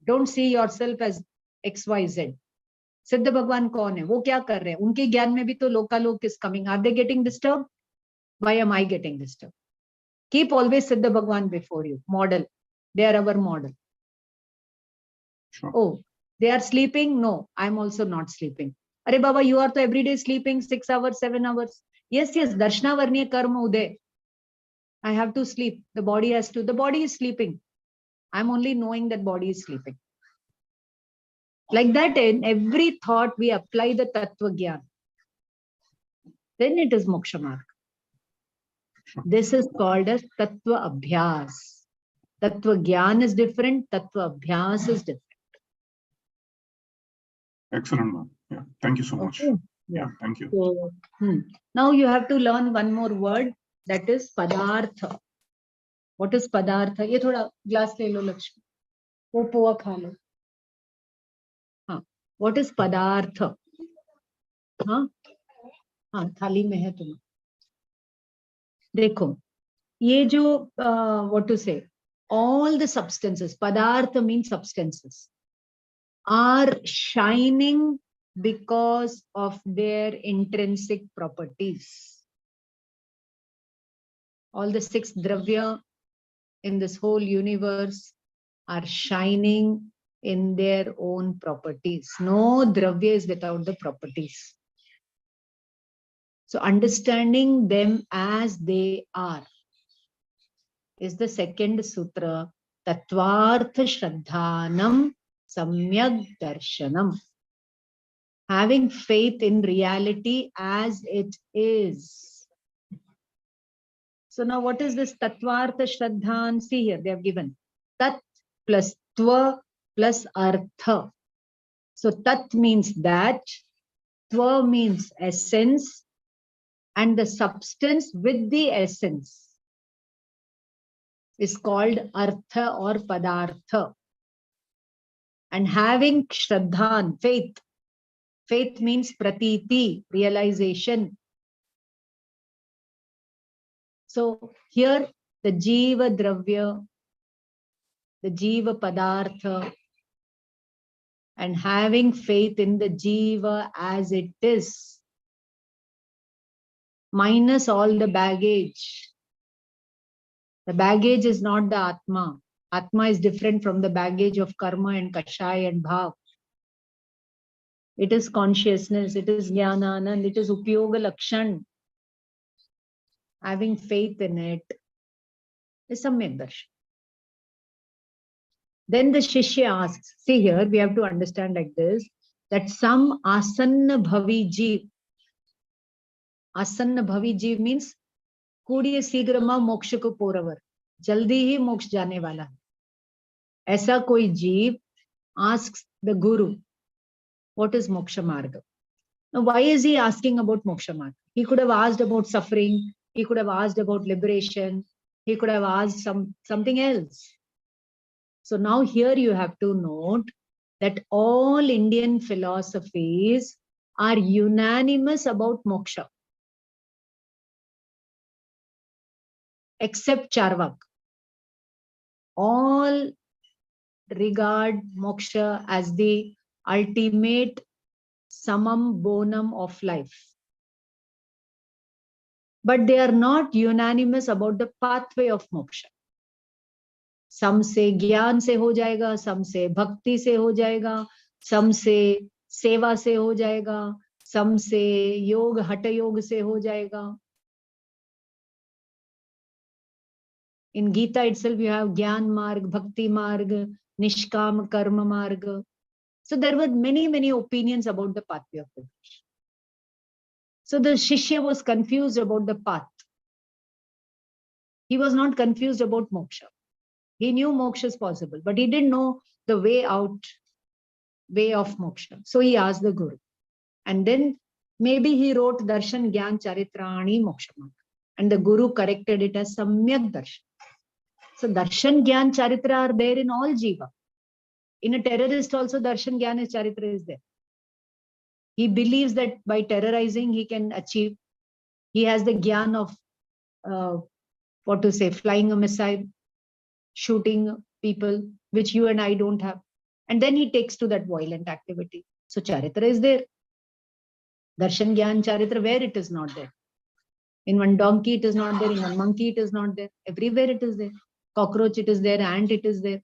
Don't see yourself as XYZ. Siddha Bhagwan kaun hai? वो क्या कर रहे हैं? उनके ज्ञान में भी तो Lokalok is coming. Are they getting disturbed? Why am I getting disturbed? Keep always Siddha Bhagwan before you. Model. They are our model. Sure. Oh, they are sleeping? No, I'm also not sleeping. Arey Baba, you are to every day sleeping 6 hours, 7 hours. Yes, Darshana Varniya Karma Uday. I have to sleep. The body has to. The body is sleeping. I'm only knowing that body is sleeping. Like that, in every thought, we apply the Tattva Gyan. Then it is Moksha Marg. This is called as Tattva Abhyas. Tattva Gyan is different. Tattva Abhyas is different. Excellent, ma'am. Yeah, thank you so much. Okay. Yeah, thank you. So, now you have to learn one more word, that is Padartha. What is Padartha? Ye thoda glass le lo Lakshmi. Wo poha kha lo. What is Padartha? थाली में है तुम. देखो, ये जो what to say, all the substances, Padartha means substances, are shining because of their intrinsic properties. All the 6 dravya in this whole universe are shining in their own properties. No dravya is without the properties. So understanding them as they are is the second sutra, Tattvartha Shraddhanam Samyak Darshanam. Having faith in reality as it is. So now what is this Tattvartha Shraddhan? See here, they have given Tat plus Tva plus Artha. So Tat means that, Tva means essence, and the substance with the essence is called Artha or Padartha. And having Shraddhan, faith. Faith means pratiti, realization. So here the Jiva Dravya, the Jiva Padartha, and having faith in the Jiva as it is, minus all the baggage. The baggage is not the Atma. Atma is different from the baggage of karma and kashaya and bhav. It is consciousness, it is jnananand, it is upyoga lakshan. Having faith in it is samyak darshan. Then the Shishya asks, see here, we have to understand like this, that some asanna bhavi jeev. Asanna bhavi jeev means kudye sigrama moksha ko poravar. Jaldi hi moksha jane wala. Aisa koi jeev asks the Guru, what is Moksha Marga? Now, why is he asking about Moksha Marga? He could have asked about suffering, He could have asked about liberation. He could have asked something else. So now here you have to note that all Indian philosophies are unanimous about moksha, except Charvak. All regard moksha as the ultimate summum bonum of life. But they are not unanimous about the pathway of moksha. Some say ज्ञान से हो जाएगा, some say भक्ति से हो जाएगा, some say सेवा से हो जाएगा, some say योग हठ योग से हो जाएगा. In Gita itself, you have Gyan Marg, Bhakti Marg, Nishkam Karma Marg. So there were many opinions about the pathway of devotion. So the Shishya was confused about the path. He was not confused about moksha. He knew moksha is possible, but he didn't know the way out, way of moksha. So he asked the Guru. And then maybe he wrote Darshan Gyan Charitrani Moksha Marg. And the Guru corrected it as Samyak Darshan. So Darshan Gyan Charitra are there in all Jiva. In a terrorist also, Darshan Gyan Charitra is there. He believes that by terrorizing, he can achieve. He has the Gyan of, flying a missile, shooting people, which you and I don't have. And then he takes to that violent activity. So Charitra is there. Darshan Gyan Charitra, where it is not there. In one donkey, it is not there. In one monkey, it is not there. Everywhere it is there. Cockroach, it is there. Ant, it is there.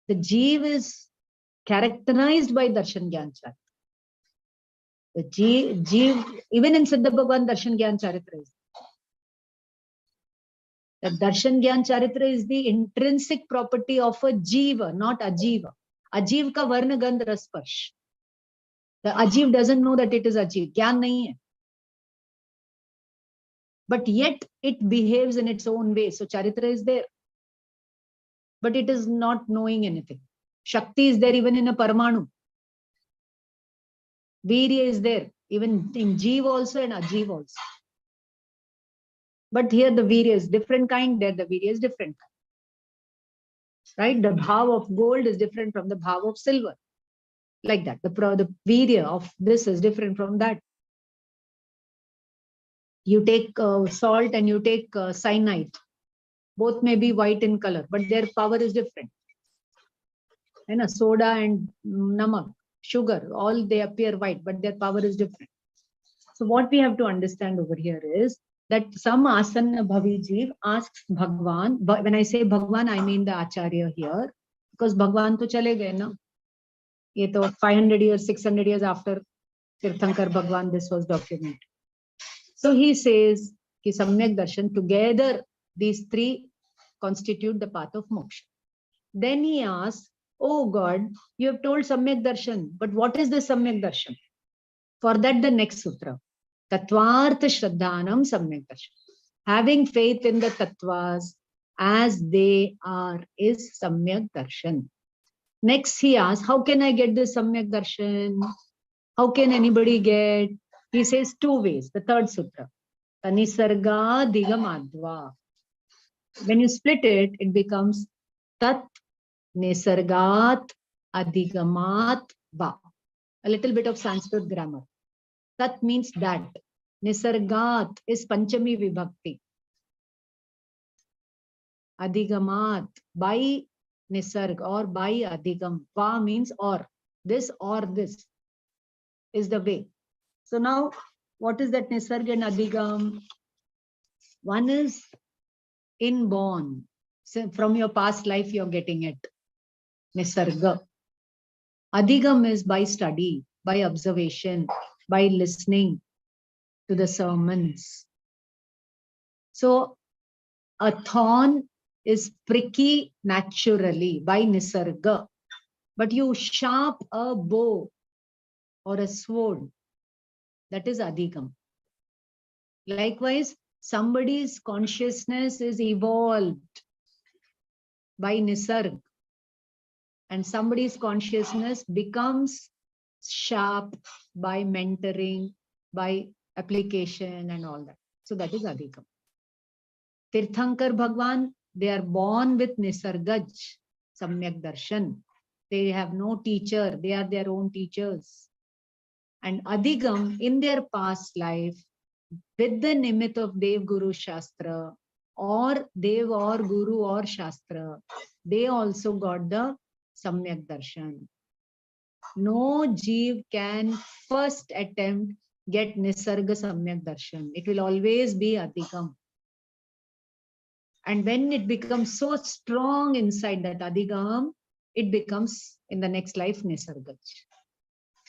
The Jeev is characterized by Darshan Gyan Charitra. The Jeev, even in Siddha Bhagavan, Darshan Gyan Charitra is there. The Darshan Gyan Charitra is the intrinsic property of a Jiva, not Ajiva. Ajiv ka varna gandh rasparsh. The Ajiv doesn't know that it is Ajiv. Gyan nahi hai. But yet it behaves in its own way. So Charitra is there. But it is not knowing anything. Shakti is there even in a Parmanu. Virya is there, even in Jeev also and Ajiv also. But here the Virya is different kind, there the Virya is different kind. Right? The bhav of gold is different from the bhav of silver. Like that. The Virya of this is different from that. You take salt and you take cyanide. Both may be white in color, but their power is different. And soda and namak, sugar, all they appear white, but their power is different. So what we have to understand over here is that some Asanna Bhavi Jeev asks Bhagwan, but when I say Bhagwan, I mean the Acharya here, because Bhagwan to chale gaye na. Ye to 500 years, 600 years after Tirthankar Bhagwan, this was documented. So he says, ki Samyak Darshan, together these three constitute the path of moksha. Then he asks, oh God, you have told Samyak Darshan, but what is the Samyak Darshan? For that, the next sutra, Tattvartha Shraddhanam Samyak Darshan. Having faith in the tattvas as they are is Samyak Darshan. Next, he asks, how can I get this Samyak Darshan? How can anybody get? He says two ways. The third sutra, Tanisarga Digamadva. When you split it, it becomes Tat Nisargat Adigamat Va. A little bit of Sanskrit grammar. Tat means that. Nisargat is Panchami Vibhakti. Adigamat, by Nisarg or by Adigam. Va means or. This is the way. So now, what is that Nisarg and Adigam? One is inborn. So from your past life, you're getting it. Nisarga. Adigam is by study, by observation, by listening to the sermons. So a thorn is pricky naturally by Nisarga. But you sharp a bow or a sword, that is Adigam. Likewise, somebody's consciousness is evolved by Nisarg, and somebody's consciousness becomes sharp by mentoring, by application and all that. So that is Adhikam. Tirthankar Bhagwan, they are born with Nisargaj, Samyak Darshan. They have no teacher, they are their own teachers. And Adhigam, in their past life, with the nimit of Dev Guru Shastra, or Dev or Guru or Shastra, they also got the Samyak Darshan. No Jeev can first attempt get Nisarga Samyak Darshan. It will always be Adhigam. And when it becomes so strong inside that Adhigam, it becomes in the next life Nisargaj.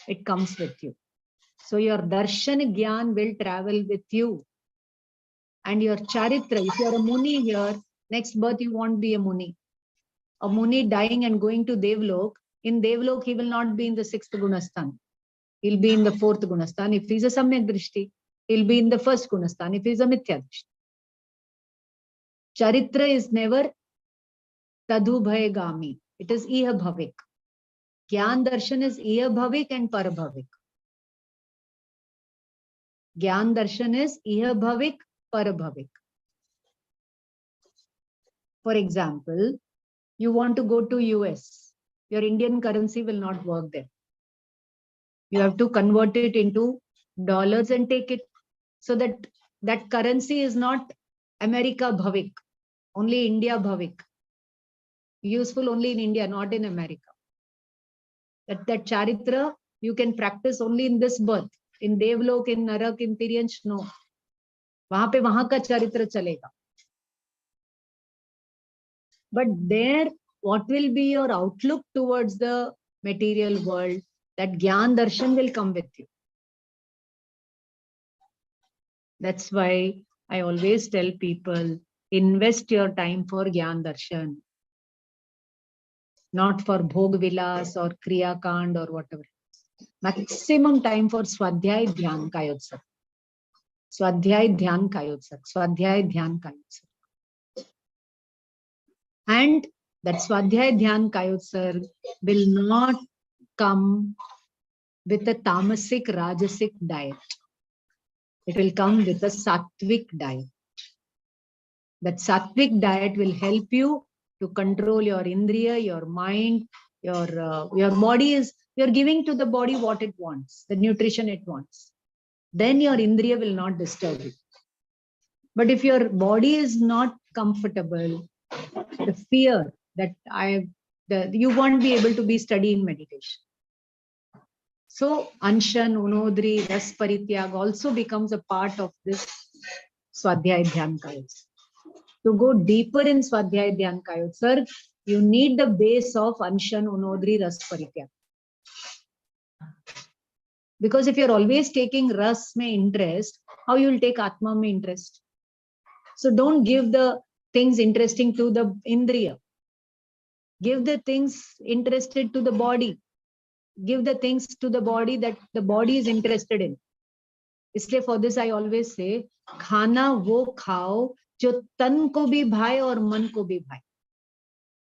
It comes with you. So your darshan gyan will travel with you. And your charitra, if you are a Muni here, next birth you won't be a Muni. A Muni dying and going to Devlok, in Devlok he will not be in the 6th Gunastan. He'll be in the 4th Gunastan. If he's a Samyak Drishti, he'll be in the 1st Gunastan. If he's a Mithya Drishti. Charitra is never Tadhu Bhay Gami. It is Iha Bhavik. Gyan Darshan is Iha Bhavik and Parabhavik. Gyan Darshan is Iha Bhavik, Parabhavik. For example, you want to go to US. Your Indian currency will not work there. You have to convert it into dollars and take it. So that currency is not America Bhavik, only India Bhavik. Useful only in India, not in America. That charitra you can practice only in this birth. In Devlok, in Narak, in Tiryansh, no. Wahan pe wahan ka charitra chalega. But there, what will be your outlook towards the material world? That Gyan Darshan will come with you. That's why I always tell people, invest your time for Gyan Darshan. Not for Bhog Vilas or Kriya Kand or whatever. Maximum time for Swadhyay Dhyan Kayotsak. Swadhyay Dhyan Kayotsak. Swadhyay Dhyan Kayotsak. And that Swadhyay Dhyan Kayotsak will not come with a tamasic, rajasic diet. It will come with a sattvic diet. That sattvic diet will help you to control your indriya, your mind, your body is, you're giving to the body what it wants, the nutrition it wants. Then your indriya will not disturb you. But if your body is not comfortable, the fear that you won't be able to be studying meditation. So Anshan, Unodri, Ras Parityag also becomes a part of this Swadhyay Dhyan Kayotsak. To go deeper in Swadhyay Dhyan Kayotsak, you need the base of Anshan, Unodri, Ras Parityag. Because if you're always taking Ras mein interest, how you will take Atma mein interest? So don't give the things interesting to the Indriya. Give the things interested to the body. Give the things to the body that the body is interested in. इसलिए for this I always say, खाना वो खाओ जो तन को भी भाए और मन को भी भाए.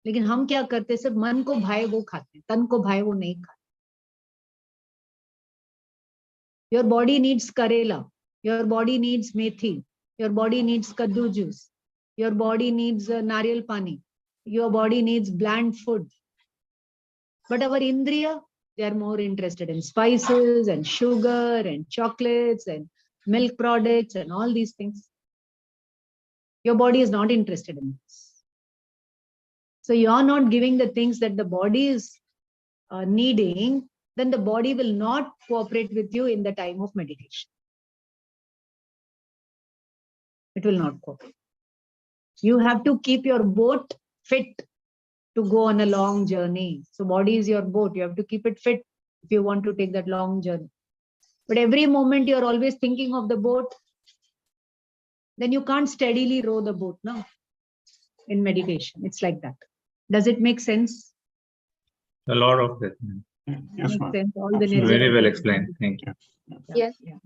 लेकिन हम क्या करते हैं, सिर्फ मन को भाए वो खाते हैं, तन को भाए वो नहीं खाते. Your body needs karela. Your body needs methi. Your body needs kaddu juice. Your body needs nariyal pani. Your body needs bland food. But our indriya, they are more interested in spices and sugar and chocolates and milk products and all these things. Your body is not interested in this. So you are not giving the things that the body is needing, then the body will not cooperate with you in the time of meditation. It will not cooperate. You have to keep your boat fit to go on a long journey. So body is your boat. You have to keep it fit if you want to take that long journey. But every moment you're always thinking of the boat, then you can't steadily row the boat now in meditation. It's like that. Does it make sense? A lot of that. Yes, ma'am. All the Very well explained. Thank you. Yes. Yeah.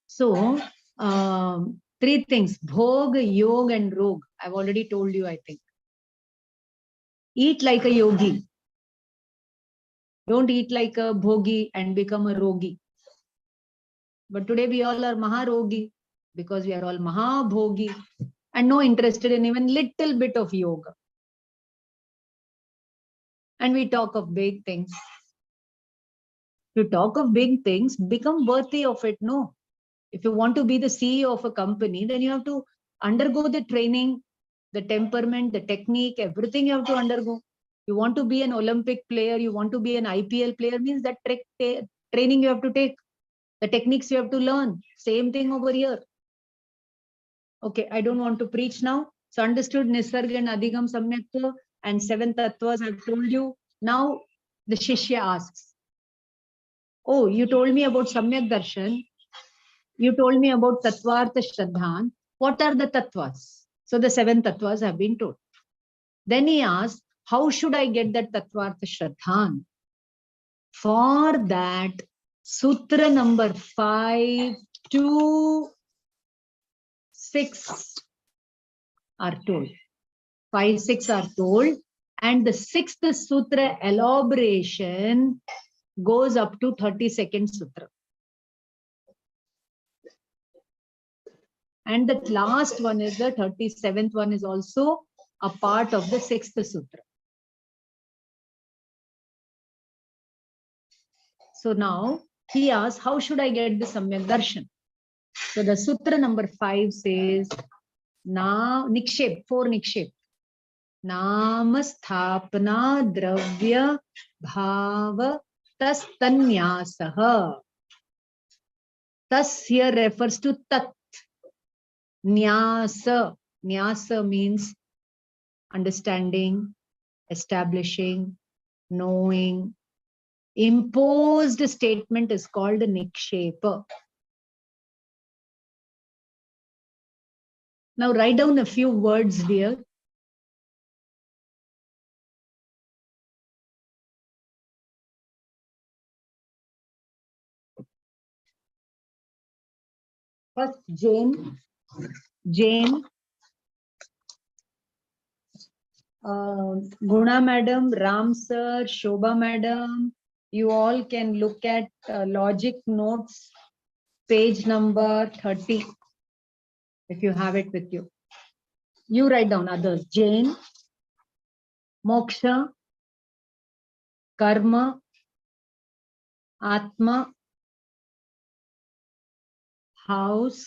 So, three things: Bhog, Yog, and Rog. I've already told you, I think. Eat like a yogi. Don't eat like a bhogi and become a rogi. But today we all are maharogi. because we are all Mahabhogi and no interested in even little bit of yoga. And we talk of big things. To talk of big things, become worthy of it. No. If you want to be the CEO of a company, then you have to undergo the training, the temperament, the technique, everything you have to undergo. You want to be an Olympic player, you want to be an IPL player, means that training you have to take, the techniques you have to learn. Same thing over here. Okay, I don't want to preach now. So understood Nisarga and Adhigam Samyakta and 7 tattvas I've told you. Now the Shishya asks, oh, you told me about Samyak Darshan. You told me about Tattvartha Shraddhan. What are the tattvas? So the 7 tattvas have been told. Then he asked, how should I get that Tattvartha Shraddhan? For that, Sutra number 5 to 6 are told. 5, 6 are told. And the 6th Sutra elaboration goes up to 32nd Sutra. And the last one is the 37th one is also a part of the 6th Sutra. So now he asks, how should I get the Samyak Darshan? So the Sutra number 5 says, Na Nikshep, 4 Nikshep. Nama Sthapana Dravya Bhava Tastanyasaha. Tas here refers to Tat. Nyasa. Nyasa means understanding, establishing, knowing. Imposed statement is called Nikshepa. Now write down a few words here. First, Jane, Guna madam, Ram sir, Shobha madam, you all can look at logic notes, page number 30, if you have it with you. You write down others. Jane, Moksha, Karma, Atma, House,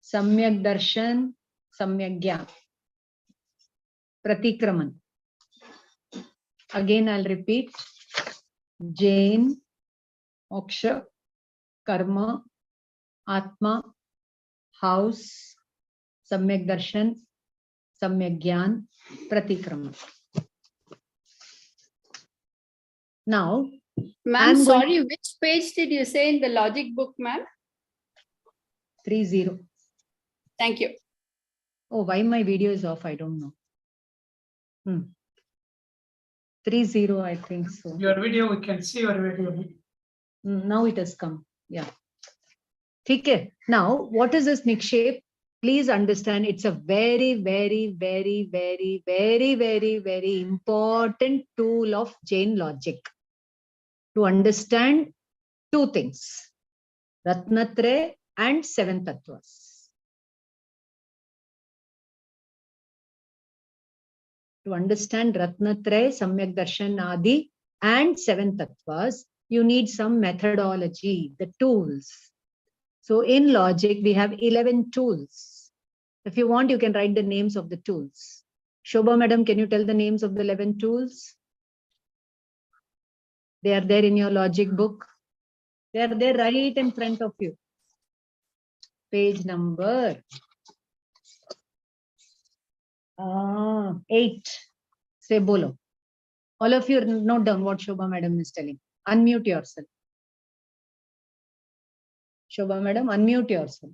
Samyak Darshan, Samyak Gyan. Pratikraman. Again, I'll repeat. Jane, Moksha, Karma, Atma, House, Samyak Darshan, Samyak Gyan, Pratikraman. Now, Ma'am, sorry, which page did you say in the logic book, ma'am? 30. Thank you. Oh, why my video is off? I don't know. 30, I think so. Your video, we can see your video. Now it has come. Yeah. Okay. Now, what is this Nikshep? Please understand, it's a very, very, very, very, very, very, very important tool of Jain logic to understand 2 things, Ratnatraya and 7 tattvas. To understand Ratnatraya, Samyak Darshan, Adi and 7 tattvas, you need some methodology, the tools. So in logic, we have 11 tools. If you want, you can write the names of the tools. Shobha madam, can you tell the names of the 11 tools? They are there in your logic book. They are there right in front of you. Page number 8. Say bolo. All of you note down what Shobha madam is telling. Unmute yourself. Shobha madam, unmute yourself.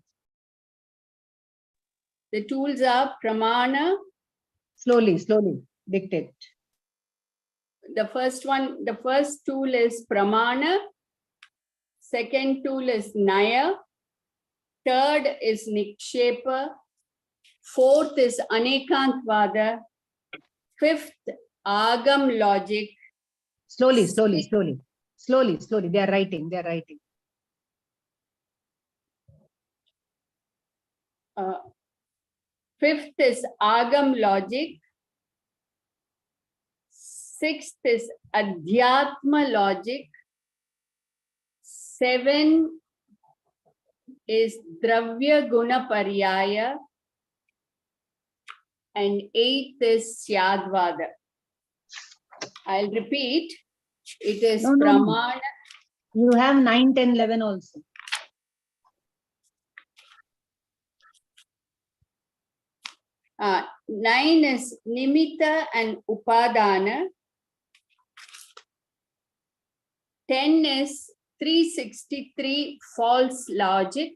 The tools are Pramana. Slowly, dictate. The first tool is Pramana. Second tool is Naya. Third is Nikshepa. Fourth is Anekantvada. Fifth, Agam logic. Slowly. They are writing. Fifth is Agam logic. Sixth is Adhyatma logic. 7 is Dravya Guna Paryaya. And 8th is Syadvada. I'll repeat. It is No, no, no. Pramana. You have 9, 10, 11 also. Uh, 9 is Nimitta and Upadana. 10 is 363 false logic.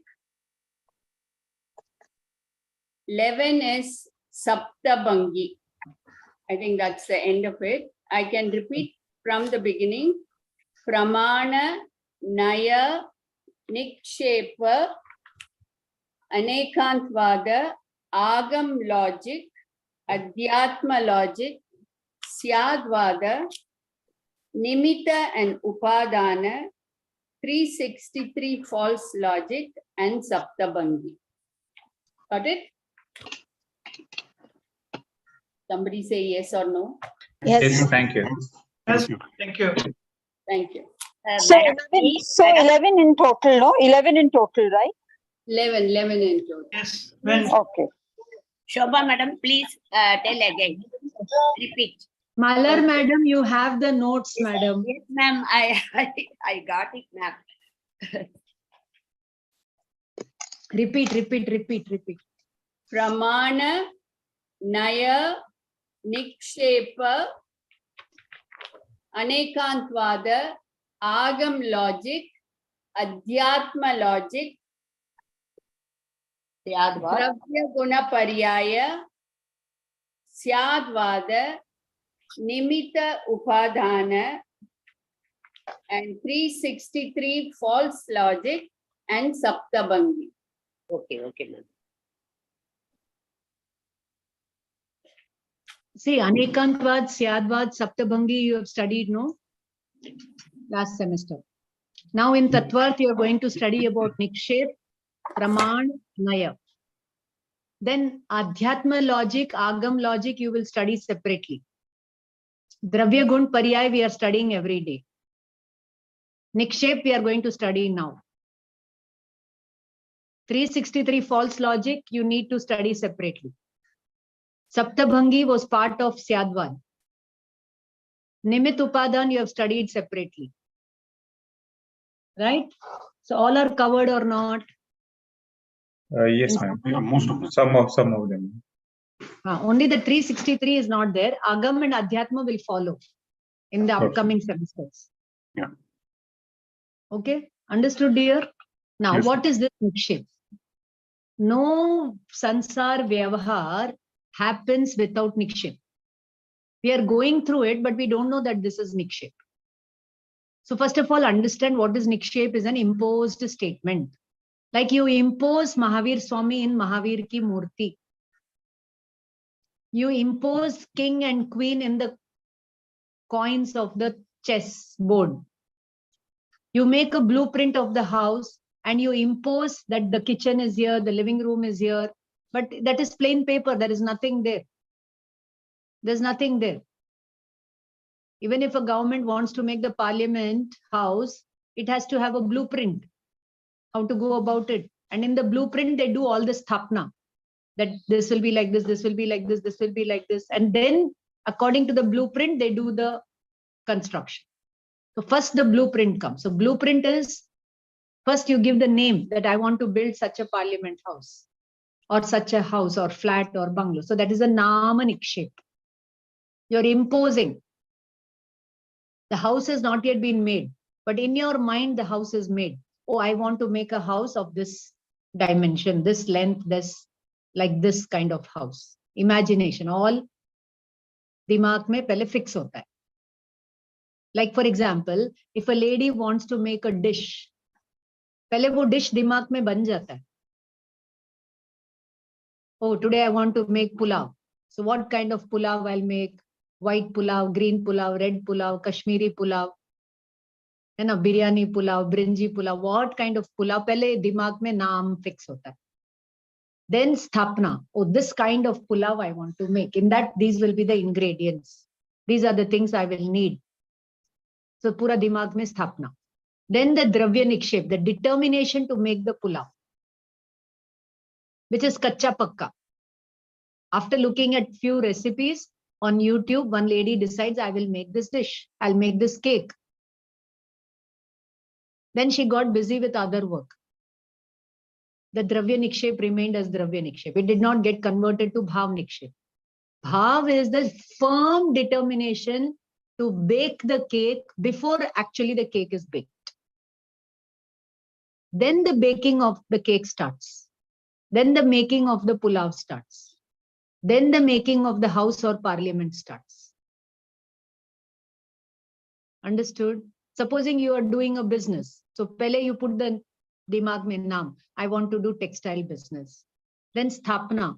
11 is Saptabhangi. I think that's the end of it. I can repeat from the beginning. Pramana, Naya, Nikshepa, Anekantvada, Agam logic, Adhyatma logic, Syadvada, Nimitta and Upadana, 363 false logic, and Saptabhangi. Got it? Somebody say yes or no? Yes. Thank you. Yes, Thank you. thank you. Thank you. So 11 in total, no? 11 in total, right? 11 in total. Yes, when Okay. Shobha madam, please tell again. Repeat. Malar madam, you have the notes, madam. Yes, ma'am. I got it, ma'am. Repeat. Pramana, Naya, Nikshepa, Anekantvada, Agam logic, Adhyatma logic, Dravya Guna Paryaya, Syadvada, Nimitta Upadana, and 363 false logic, and Saptabhangi. Okay, ma'am. See, Anekantvad, Syadvad, Saptabhangi, you have studied, no? Last semester. Now in Tattvarth, you are going to study about Nikshep, Praman, Naya. Then Adhyatma logic, Agam logic, you will study separately. Dravya Gun Paryay, we are studying every day. Nikshep, we are going to study now. 363 false logic, you need to study separately. Saptabhangi was part of Syadvad. Nimit Upadan, you have studied separately. Right? So all are covered or not? Yes, ma'am. Yeah, most of them. Some of them. Only the 363 is not there. Agam and Adhyatma will follow in the upcoming semesters. Yeah. Okay, understood, dear? Now, Yes. what is this Nikshep? No Sansar Vyavahar happens without Nikshep. We are going through it, but we don't know that this is Nikshep. So first of all, understand what is Nikshep is an imposed statement. Like you impose Mahavir Swami in Mahavir ki Murti. You impose king and queen in the coins of the chess board. You make a blueprint of the house and you impose that the kitchen is here, the living room is here, but that is plain paper. There is nothing there. There's nothing there. Even if a government wants to make the parliament house, it has to have a blueprint, how to go about it. And in the blueprint, they do all this thapna, that this will be like this, this will be like this, this will be like this. And then according to the blueprint, they do the construction. So first the blueprint comes. So blueprint is, first you give the name that I want to build such a parliament house or such a house or flat or bungalow. So that is a Nama Nikshep. You're imposing. The house has not yet been made, but in your mind, the house is made. Oh, I want to make a house of this dimension, this length, this, like this kind of house. Imagination, all दिमाग में पहले fix होता है. Like for example, if a lady wants to make a dish, पहले वो dish दिमाग में बन जाता है. Oh, today I want to make pulao. So what kind of pulao I'll make? White pulao, green pulao, red pulao, Kashmiri pulao, है ना, biryani pulao, brinji pulao. What kind of pulao? पहले दिमाग में नाम fix होता है. Then sthapna. Oh, this kind of pulav I want to make. In that, these will be the ingredients. These are the things I will need. So pura dimag mein sthapna. Then the dravya nikshep, the determination to make the pulav, which is kacha pakka. After looking at few recipes on YouTube, one lady decides, I will make this dish. I'll make this cake. Then she got busy with other work. The dravya nikshep remained as dravya nikshep. It did not get converted to bhav nikshep. Bhav is the firm determination to bake the cake before actually the cake is baked. Then the baking of the cake starts. Then the making of the pulav starts. Then the making of the house or parliament starts. Understood? Supposing you are doing a business. So pehle you put the dimag mein naam. I want to do textile business. Then sthapna.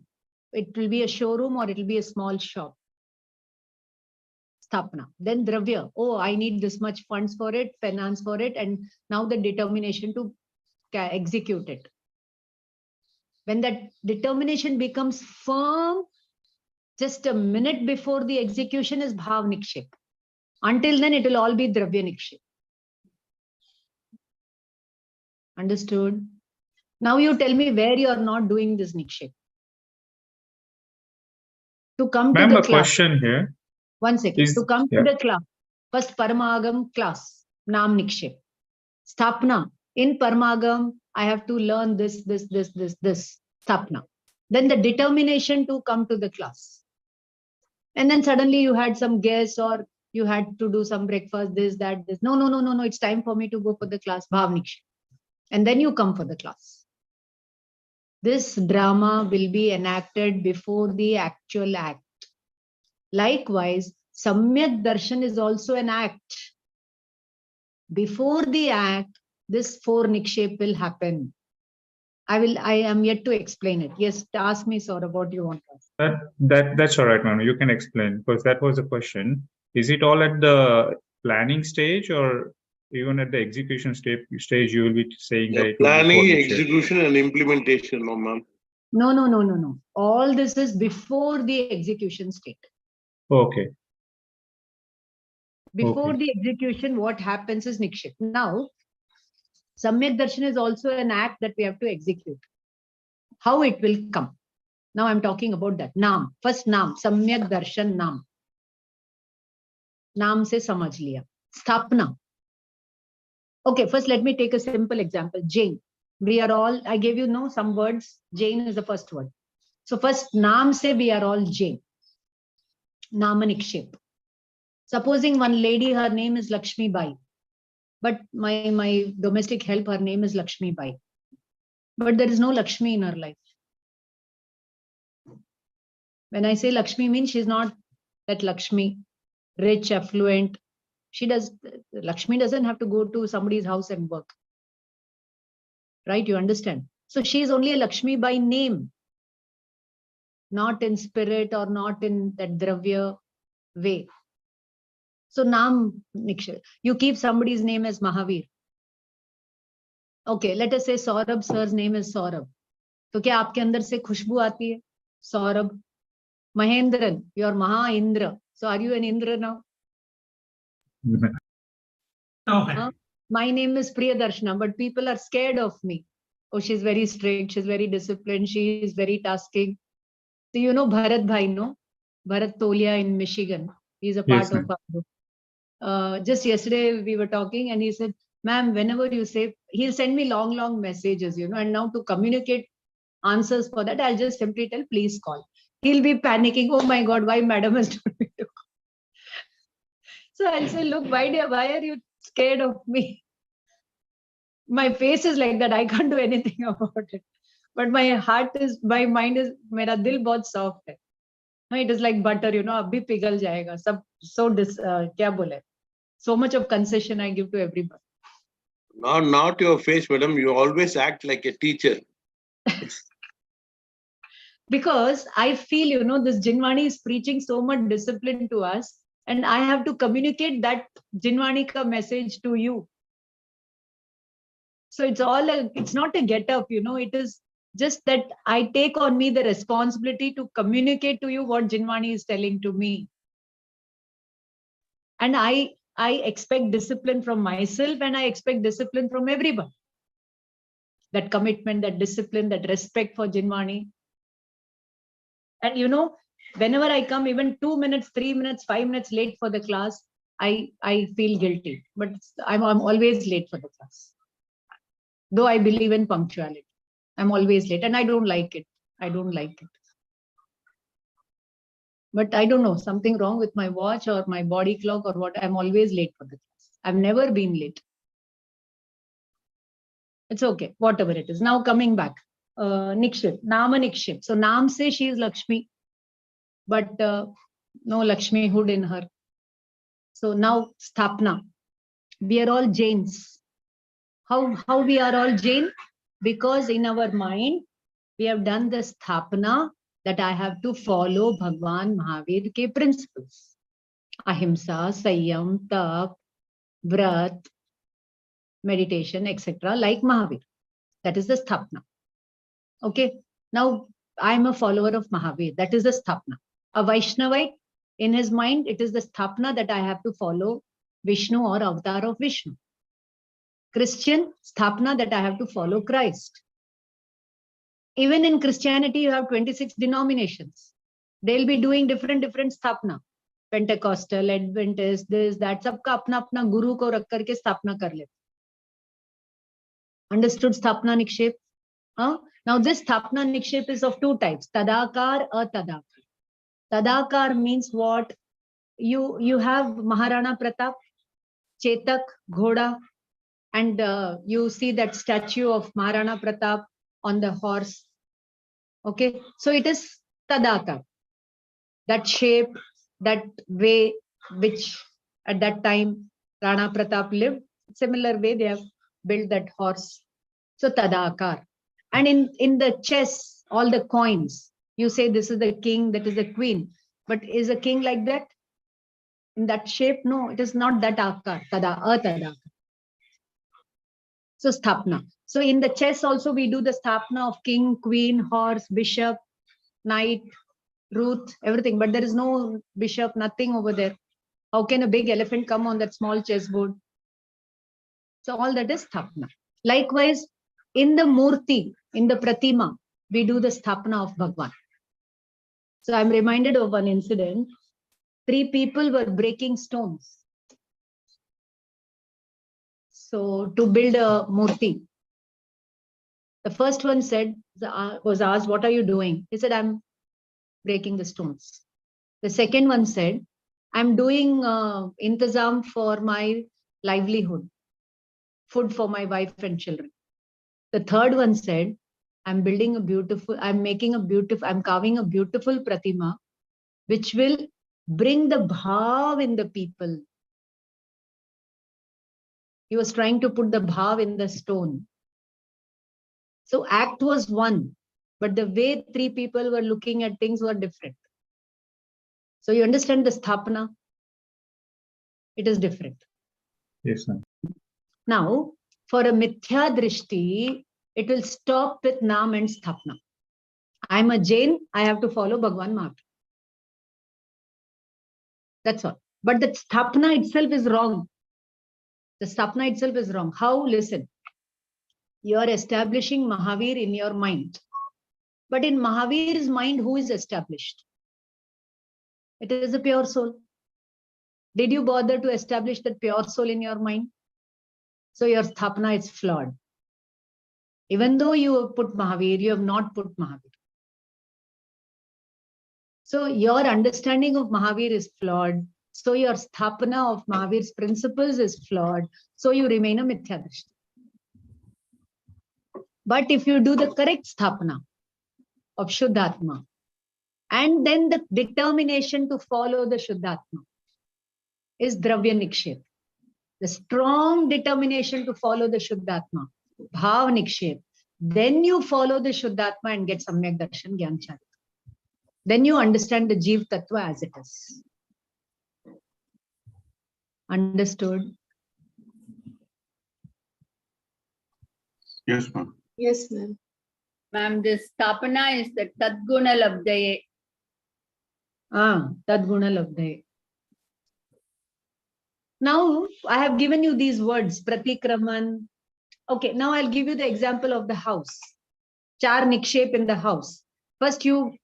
It will be a showroom or it will be a small shop. Sthapna. Then dravya. Oh, I need this much funds for it, finance for it. And now the determination to execute it. When that determination becomes firm, just a minute before the execution is bhav nikshep. Until then, it will all be dravya nikshep. Understood? Now you tell me where you are not doing this nikshep. To come to the class. Question here. 1 second. To come to the class. First Paramagam class. Naam nikshep. Sthapna. In Paramagam, I have to learn this. Sthapna. Then the determination to come to the class. And then suddenly you had some guests or you had to do some breakfast, this, that, this. No. It's time for me to go for the class. Bhav nikshep. And then you come for the class. This drama will be enacted before the actual act. Likewise, Samyak Darshan is also an act. Before the act, this 4 nikshep will happen. I am yet to explain it. Yes, ask me, Saurabh, what you want to ask. That's all right, Manu. You can explain because that was the question. Is it all at the planning stage or even at the execution stage you will be saying that? Planning, execution and implementation, no, ma'am. No. All this is before the execution state. Okay. Before the execution, what happens is nikshep. Now, Samyak Darshan is also an act that we have to execute. How it will come. Now I'm talking about that. Naam. First naam. Samyak Darshan naam. Naam se samajh liya. Sthapna. Okay, first let me take a simple example. Jain. We are all, I gave you some words. Jain is the first word. So first naam se we are all Jain. Nama nikshep. Supposing one lady, her name is Lakshmi Bai. But my domestic help, her name is Lakshmi Bai. But there is no Lakshmi in her life. When I say Lakshmi, means she's not that Lakshmi, rich, affluent. Lakshmi doesn't have to go to somebody's house and work. Right? You understand? So she is only a Lakshmi by name. Not in spirit or not in that dravya way. So naam nikshep. You keep somebody's name as Mahavir. Okay, let us say Saurabh sir's name is Saurabh. तो क्या आपके अंदर से खुशबू आती है? Saurabh. Mahendran, you are Maha Indra. So are you an Indra now? Okay. My name is Priyadarshana, but people are scared of me. Oh, she's very strict, she's very disciplined, she is very tasking. So you know Bharat Bhai, no? Bharat Tolia in Michigan. He's a part of our group. Just yesterday we were talking and he said, ma'am, whenever you say, he'll send me long messages, and now to communicate answers for that, I'll just simply tell, please call. He'll be panicking. Oh my God, why madam has told me to call? So I'll say, look, why are you scared of me? My face is like that. I can't do anything about it. But my mind is, mera dil bahut soft hai. It is like butter, abhi pighal jayega. Kya bole? So much of concession I give to everybody. Not your face, madam. You always act like a teacher. Because I feel, this Jinwani is preaching so much discipline to us. And I have to communicate that Jinwani ka message to you. So it's not a get up, it is Just that I take on me the responsibility to communicate to you what Jinwani is telling to me. And I expect discipline from myself, and I expect discipline from everyone. That commitment, that discipline, that respect for Jinwani. And you know, whenever I come even 2 minutes, 3 minutes, 5 minutes late for the class, I feel guilty. But I'm always late for the class. Though I believe in punctuality, I'm always late, and I don't like it. I don't like it. But I don't know, something wrong with my watch or my body clock or what. I'm always late for the class. I've never been late. It's okay, whatever it is. Now coming back, Nikship, Nama Nikship. So Naam says she is Lakshmi, but no Lakshmi hood in her. So now Sthapna. We are all Jains. How we are all Jain? Because in our mind, we have done the Sthapna that I have to follow Bhagwan Mahavir ke principles. Ahimsa, Sanyam, Tap, Vrat, meditation, etc. like Mahavir. That is the Sthapna. Okay. Now I am a follower of Mahavir. That is the Sthapna. A Vaishnavite, in his mind, it is the Sthapna that I have to follow Vishnu or avatar of Vishnu. Christian, Sthapna that I have to follow Christ. Even in Christianity, you have 26 denominations. They'll be doing different Sthapna. Pentecostal, Adventist, this, that. Sabka apna apna guru ko rakh karke sthapna kar lete. Understood Sthapna Nikshep? Now this Sthapna Nikshep is of two types, Tadakar or Tadakar. Tadakar means what? You have Maharana Pratap, Chetak, Ghoda, and you see that statue of Maharana Pratap on the horse. Okay, so it is Tadakar. That shape, that way which at that time Rana Pratap lived, similar way they have built that horse. So Tadakar. And in the chess, all the coins, you say this is the king, that is the queen. But is a king like that? In that shape? No, it is not that akar. Tadakar. So Sthapna. So in the chess also we do the Sthapna of king, queen, horse, bishop, knight, rook, everything. But there is no bishop, nothing over there. How can a big elephant come on that small chessboard? So all that is Sthapna. Likewise, in the Murti, in the Pratima, we do the Sthapna of Bhagwan. So I'm reminded of one incident. 3 people were breaking stones. So to build a Murti. The first one was asked, what are you doing? He said, I'm breaking the stones. The second one said, I'm doing intizam for my livelihood, food for my wife and children. The third one said, I'm carving a beautiful pratima, which will bring the bhav in the people. He was trying to put the bhav in the stone. So act was one, but the way 3 people were looking at things were different. So you understand the Sthapna? It is different. Yes, ma'am. Now, for a Mithya Drishti, it will stop with Naam and Sthapna. I'm a Jain, I have to follow Bhagwan Mahavir. That's all. But the Sthapna itself is wrong. The Sthapna itself is wrong. How? Listen. You are establishing Mahavir in your mind. But in Mahavir's mind, who is established? It is a pure soul. Did you bother to establish that pure soul in your mind? So your Sthapna is flawed. Even though you have put Mahavir, you have not put Mahavir. So your understanding of Mahavir is flawed. So your Sthapana of Mahavir's principles is flawed. So you remain a Mithya Drishti. But if you do the correct Sthapana of Shuddhatma, and then the determination to follow the Shuddhatma is Dravya Nikshep. The strong determination to follow the Shuddhatma, Bhav Nikshep. Then you follow the Shuddhatma and get Samyak Darshan Gyan Charita. Then you understand the Jeev Tattva as it is. Understood? Yes, ma'am. Yes, ma'am. Ma'am, this Stapana is the Tadguna Labdaye. Tadguna labdhaye. Now I have given you these words, pratikraman. Okay, now I'll give you the example of the house. Char nikshep in the house. First you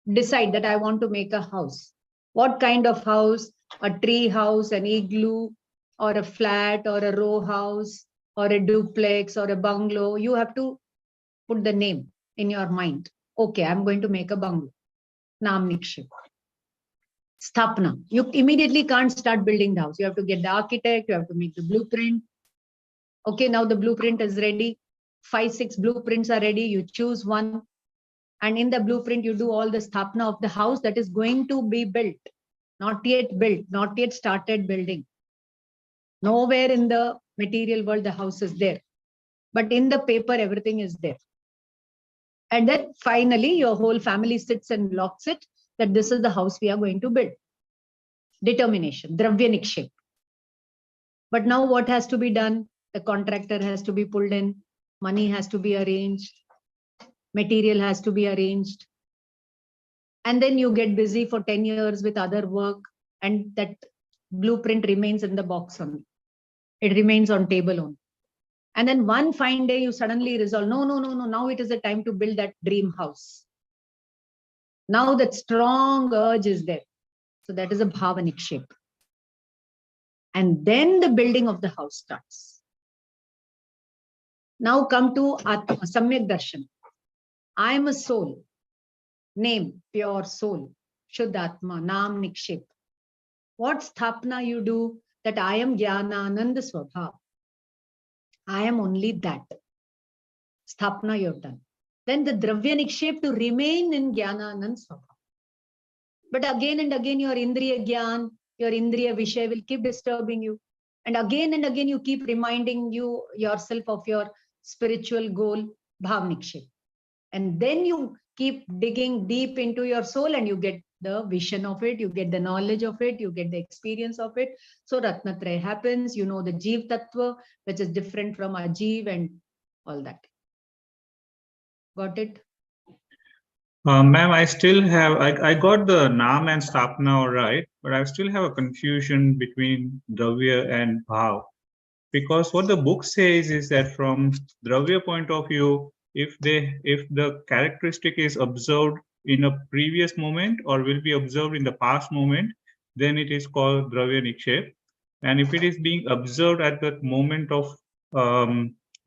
decide that I want to make a house. What kind of house? A tree house, an igloo, or a flat, or a row house, or a duplex, or a bungalow. You have to put the name in your mind. Okay, I'm going to make a bungalow. Naam nikshep. Sthapna. You immediately can't start building the house. You have to get the architect, you have to make the blueprint. Okay, now the blueprint is ready. 5, 6 blueprints are ready. You choose one. And in the blueprint, you do all the sthapna of the house that is going to be built. Not yet built, not yet started building. Nowhere in the material world, the house is there. But in the paper, everything is there. And then finally, your whole family sits and locks it that this is the house we are going to build. Determination, dravya nikshep. But now what has to be done? The contractor has to be pulled in, money has to be arranged, material has to be arranged. And then you get busy for 10 years with other work, and that blueprint remains in the box only. It remains on table only. And then one fine day you suddenly resolve, no, now it is the time to build that dream house. Now that strong urge is there. So that is a bhava nikshep. And then the building of the house starts. Now come to Atma, Samyak Darshan. I am a soul. Name, pure soul. Shuddhatma, Naam Nikshep. What sthapna you do? That I am Jnana Ananda Swabhav. I am only that. Sthapna you have done. Then the Dravya Nikshep to remain in Jnana Ananda Swabhav. But again and again your Indriya Gyan, your Indriya Vishay will keep disturbing you. And again you keep reminding yourself of your spiritual goal, Bhav Nikshep. And then you keep digging deep into your soul and you get the vision of it, you get the knowledge of it, you get the experience of it. So Ratnatraya happens, you know the Jeev Tattva, which is different from Ajeev and all that. Got it? Ma'am, I still have, I got the Naam and Sthapna all right, but I still have a confusion between Dravya and Bhav. Because what the book says is that from Dravya point of view, if the characteristic is observed in a previous moment or will be observed in the past moment, then it is called Dravya Nikshep. And if it is being observed at that moment of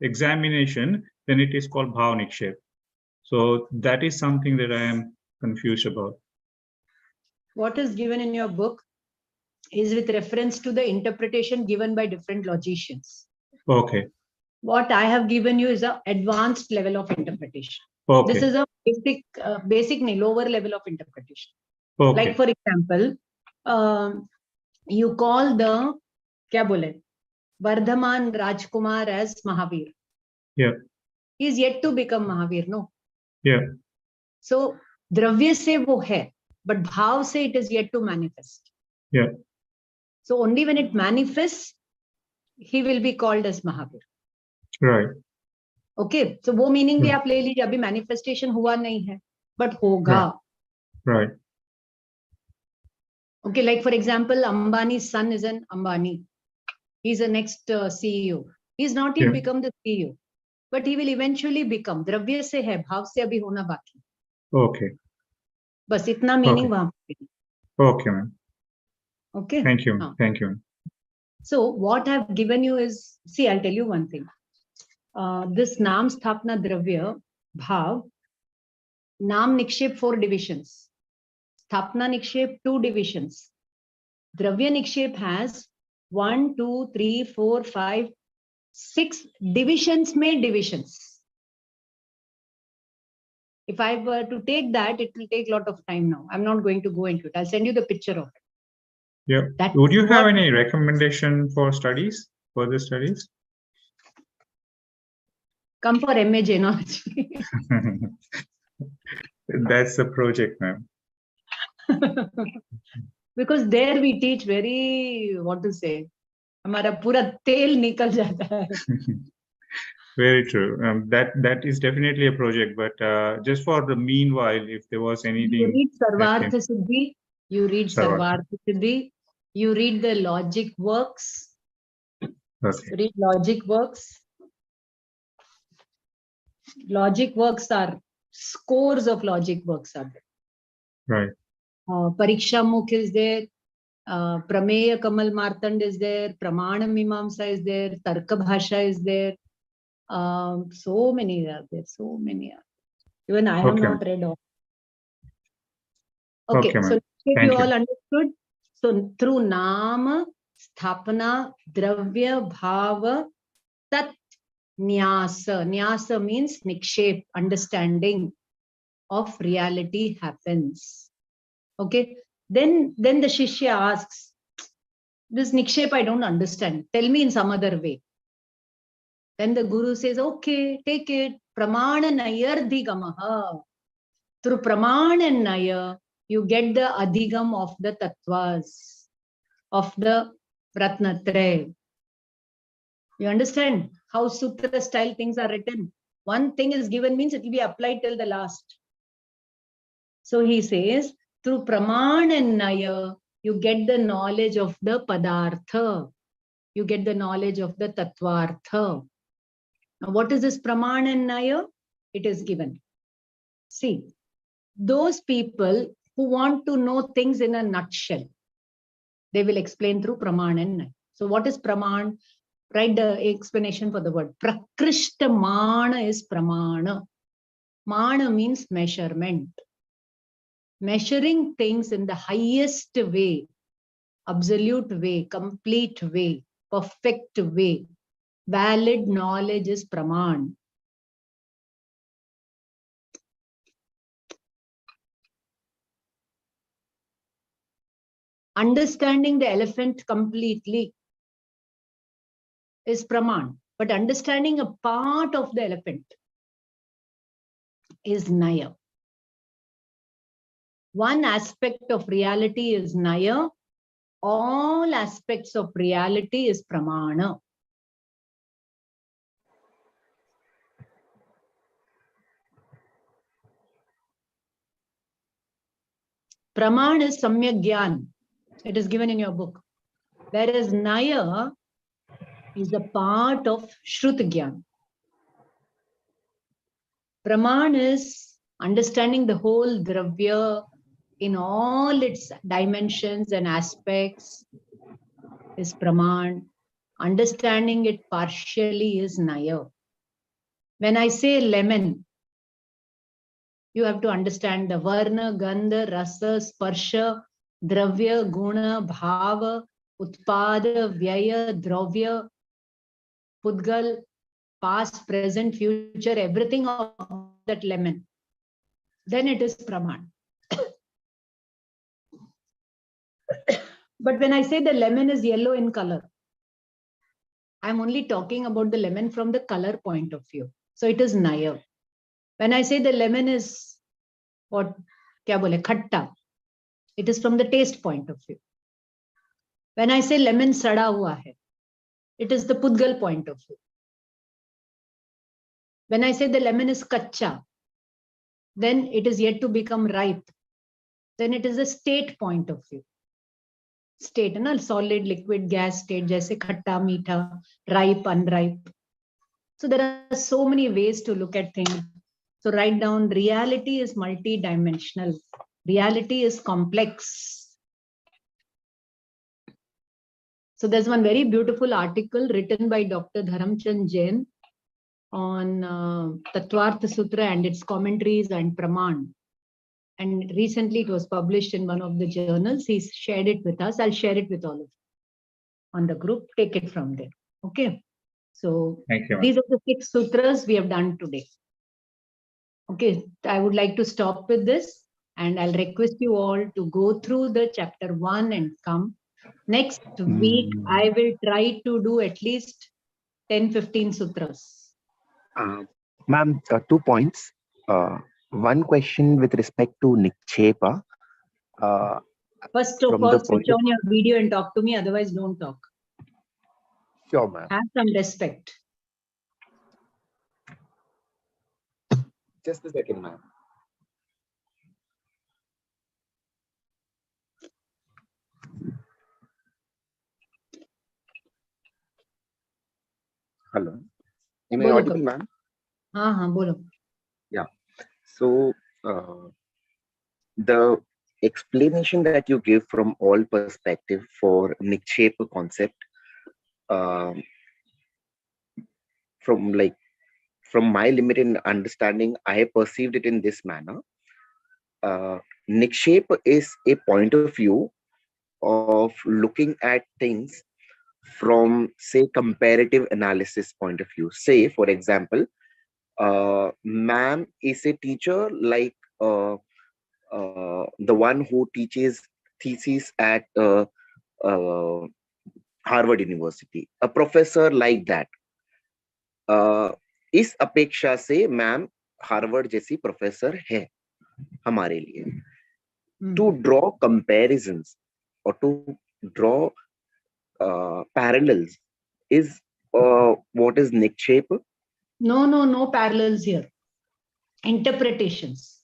examination, then it is called Bhav Nikshep. So that is something that I am confused about. What is given in your book is with reference to the interpretation given by different logicians. Okay. What I have given you is an advanced level of interpretation. Okay. This is a basic lower level of interpretation. Okay. Like for example, you call the Vardhaman Rajkumar as Mahavir. Yeah. He is yet to become Mahavir, no? Yeah. So Dravya se wo hai, but Bhav se it is yet to manifest. Yeah. So only when it manifests, he will be called as Mahavir. Right. Okay. So वो meaning भी आप ले लीजिए, अभी manifestation हुआ नहीं है, but होगा. Right. Okay. Like for example, Ambani's son is an Ambani. He's the next CEO. He's not yet become the CEO, but he will eventually become. Dravya se hai, bhav se abhi hona baki. Okay. बस इतना meaning वहां पे. Okay, ma'am. Okay. Thank you. Thank you. So what I've given you is, see, I'll tell you one thing. This Naam Sthapna Dravya Bhav, Naam Nikshep 4 divisions. Sthapna Nikshep 2 divisions. Dravya Nikshep has 1, 2, 3, 4, 5, 6 divisions made divisions. If I were to take that, it will take a lot of time now. I'm not going to go into it. I'll send you the picture of it. Yeah. Would you have any recommendation for studies, further studies? Come for MA Genealogy. That's the project, ma'am. Because there we teach very, what to say, हमारा पूरा तेल निकल जाता है. Very true. That is definitely a project, but just for the meanwhile, if there was You anything. read that can- Sarvartha Siddhi, you read Sarvartha. Sarvartha Siddhi, you read the logic works, Okay. read logic works. Logic works are scores of logic works are there. Right. Pariksha Mukh is there, Prameya Kamal Martand is there, Pramana Mimamsa is there, Tarka Bhasha is there. So many are there, so many are. Even I have Okay. not read all. Okay, Okay, so ma'am. if Thank you all you. understood, so through Nama, Sthapana, Dravya, Bhava, Tat, Nyasa. Nyasa means Nikshep, understanding of reality happens. Okay, then the Shishya asks, this Nikshep I don't understand. Tell me in some other way. Then the Guru says, okay, take it. Pramana Nayardhigamaha. Through Pramana and Naya, you get the Adhigam of the Tattvas, of the Ratnatraya. You understand how Sutra style things are written? One thing is given means it will be applied till the last. So he says, through Praman and Naya, you get the knowledge of the Padartha. You get the knowledge of the Tattvartha. Now, what is this Praman and Naya? It is given. See, those people who want to know things in a nutshell, they will explain through Praman and Naya. So what is Praman? Write the explanation for the word. Prakrishta Mana is Pramana. Mana means measurement. Measuring things in the highest way, absolute way, complete way, perfect way. Valid knowledge is Praman. Understanding the elephant completely is Praman, but understanding a part of the elephant is Naya. One aspect of reality is Naya. All aspects of reality is Pramana. Praman is Samyak Gyan. It is given in your book. Whereas Naya is a part of Shrut Gyan. Praman is understanding the whole Dravya in all its dimensions and aspects is Praman. Understanding it partially is Naya. When I say lemon, you have to understand the Varna, Gandha, Rasa, Sparsha, Dravya, Guna, Bhava, Utpada, Vyaya, Dravya, Pudgal, past, present, future, everything of that lemon. Then it is Praman. But when I say the lemon is yellow in color, I'm only talking about the lemon from the color point of view. So it is Naya. When I say the lemon is what, kya bole, khatta, it is from the taste point of view. When I say lemon sada hua hai, it is the Pudgal point of view. When I say the lemon is kacha, then it is yet to become ripe. Then it is a state point of view. State, na, solid, liquid, gas state, jaise khatta, meetha, ripe, unripe. So there are so many ways to look at things. So write down, reality is multi-dimensional. Reality is complex. So there's one very beautiful article written by Dr. Dharamchand Jain on Tattvartha Sutra and its commentaries and Praman. And recently it was published in one of the journals. He's shared it with us. I'll share it with all of you on the group. Take it from there. Okay. So Thank you. these are the 6 sutras we have done today. Okay. I would like to stop with this and I'll request you all to go through the chapter 1 and come. Next week, I will try to do at least 10-15 sutras. Ma'am, 2 points. One question with respect to Nikshepa. First of all, switch on your video and talk to me, otherwise don't talk. Sure, ma'am. Have some respect. Just a second, ma'am. Hello. Am I Bolo audible, Kapil. ma'am? हाँ बोलो. Yeah. So the explanation that you give from all perspective for Nikshepa concept, from my limited understanding, I perceived it in this manner. Nikshepa is a point of view of looking at things from, say, comparative analysis point of view. Say, for example, ma'am is a teacher like the one who teaches thesis at Harvard University, a professor like that. इस अपेक्षा से ma'am Harvard जैसी professor है हमारे लिए. To draw comparisons or to draw parallels is what is Nikshepa? No parallels here. Interpretations.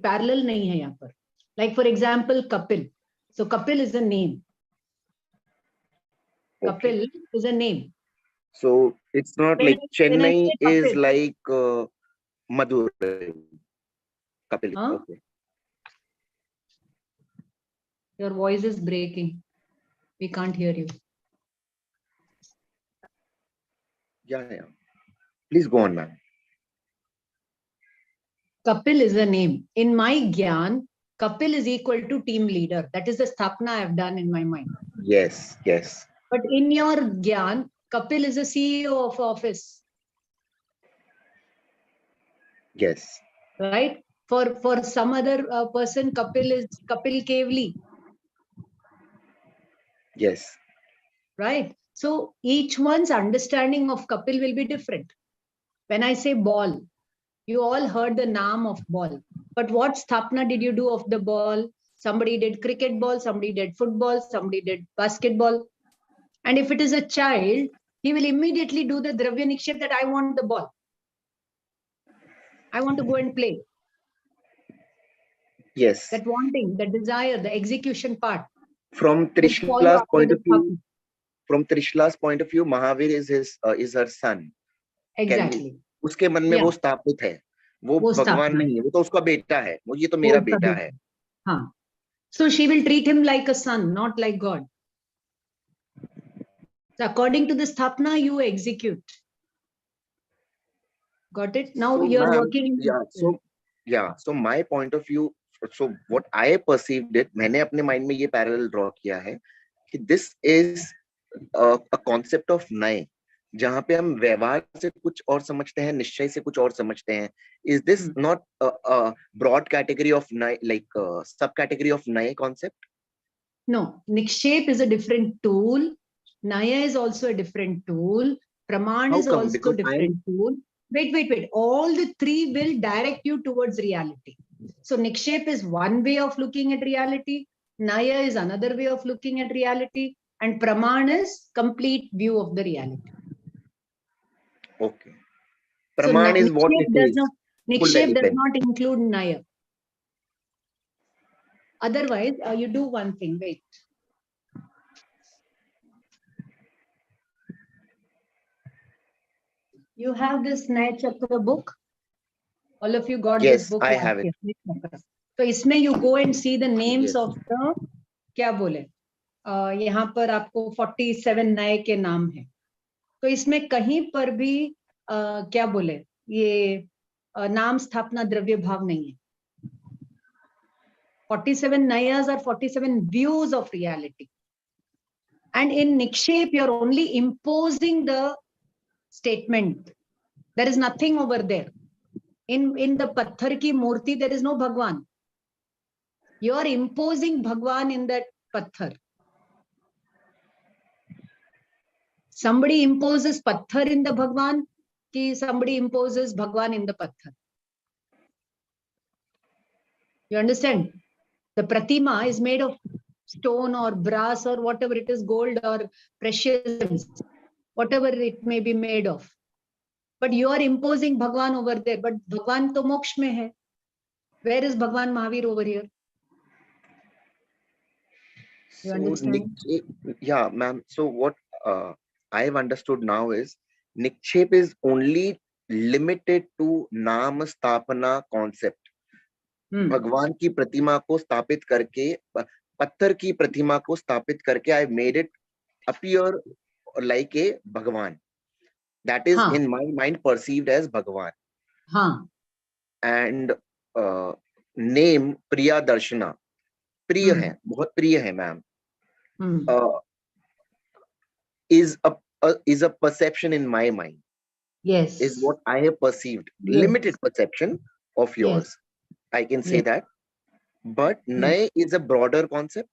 Parallel नहीं है यहाँ पर. Like for example, Kapil. So Kapil is a name. Okay. Kapil is a name. So it's not like When I Chennai say is Kapil, like Madurai. Kapil. Huh? Okay. Your voice is breaking. We can't hear you. Yeah. Please go on, ma'am. Kapil is a name. In my Gyan, Kapil is equal to team leader. That is the sthapna I have done in my mind. Yes. But in your Gyan, Kapil is a CEO of office. Yes. Right? For some other person, Kapil is Kapil Kevli. Yes. Right? So each one's understanding of Kapil will be different. When I say ball, you all heard the name of ball. But what sthapna did you do of the ball? Somebody did cricket ball, somebody did football, somebody did basketball. And if it is a child, he will immediately do the Dravya Nikshep that I want the ball. I want to go and play. Yes. That wanting, the desire, the execution part. From Trishla's point of view, Mahavir is her son. Exactly. उसके मन में वो स्थापित है. वो भगवान नहीं है. वो तो उसका बेटा है. वो ये तो मेरा बेटा है. हाँ. So she will treat him like a son, not like God. So according to the sthapna, you execute. Got it? Now So, you are ma'am, working. So my point of view, so what I perceived it, मैंने अपने mind में ये parallel draw किया है कि this is a concept of नए, जहाँ पे हम व्यवहार से कुछ और समझते हैं, निश्चय से कुछ और समझते हैं. Is this not a broad category of नए, like subcategory of नए concept? No, Nikshep is a different tool. Naya is also a different tool. Praman is also a different tool. Wait. All the three will direct you towards reality. So Nikshep is one way of looking at reality. Naya is another way of looking at reality. And Praman is complete view of the reality. Okay. Praman is what it is. Nikshep does not include Naya. Otherwise, you do one thing. Wait. You have this Naya Chakra book. All of you got this book. Yes, I have it. So इसमें you go and see the names of the क्या बोले यहाँ पर आपको 47 नए के नाम है. तो इसमें कहीं पर भी क्या बोले ये नाम स्थापना द्रव्य भाव नहीं है. 47 nayas are 47 views of reality. And in Nikshep, you're only imposing the statement. There is nothing over there. In the Patthar ki Murti, there is no Bhagwan. You are imposing Bhagwan in that Patthar. Somebody imposes Patthar in the Bhagwan, ki somebody imposes Bhagwan in the Patthar. You understand? The Pratima is made of stone or brass or whatever it is, gold or precious, whatever it may be made of. But you are imposing Bhagwan over there. But Bhagwan to moksha mein hai. Where is Bhagwan Mahavir over here? You So, understand? yeah, ma'am. So what I've understood now is Nikshep is only limited to Nam Stapana concept. भगवान की प्रतिमा को स्थापित करके, पत्थर की प्रतिमा को स्थापित करके, I made it appear like a Bhagwan. That is in my mind perceived as Bhagwan. And name Priya Darshana. प्रिय है, बहुत प्रिय है ma'am. Is a perception in my mind. Yes. Is what I have perceived. Yes. Limited perception of yours. Yes. I can say that. But Nay is a broader concept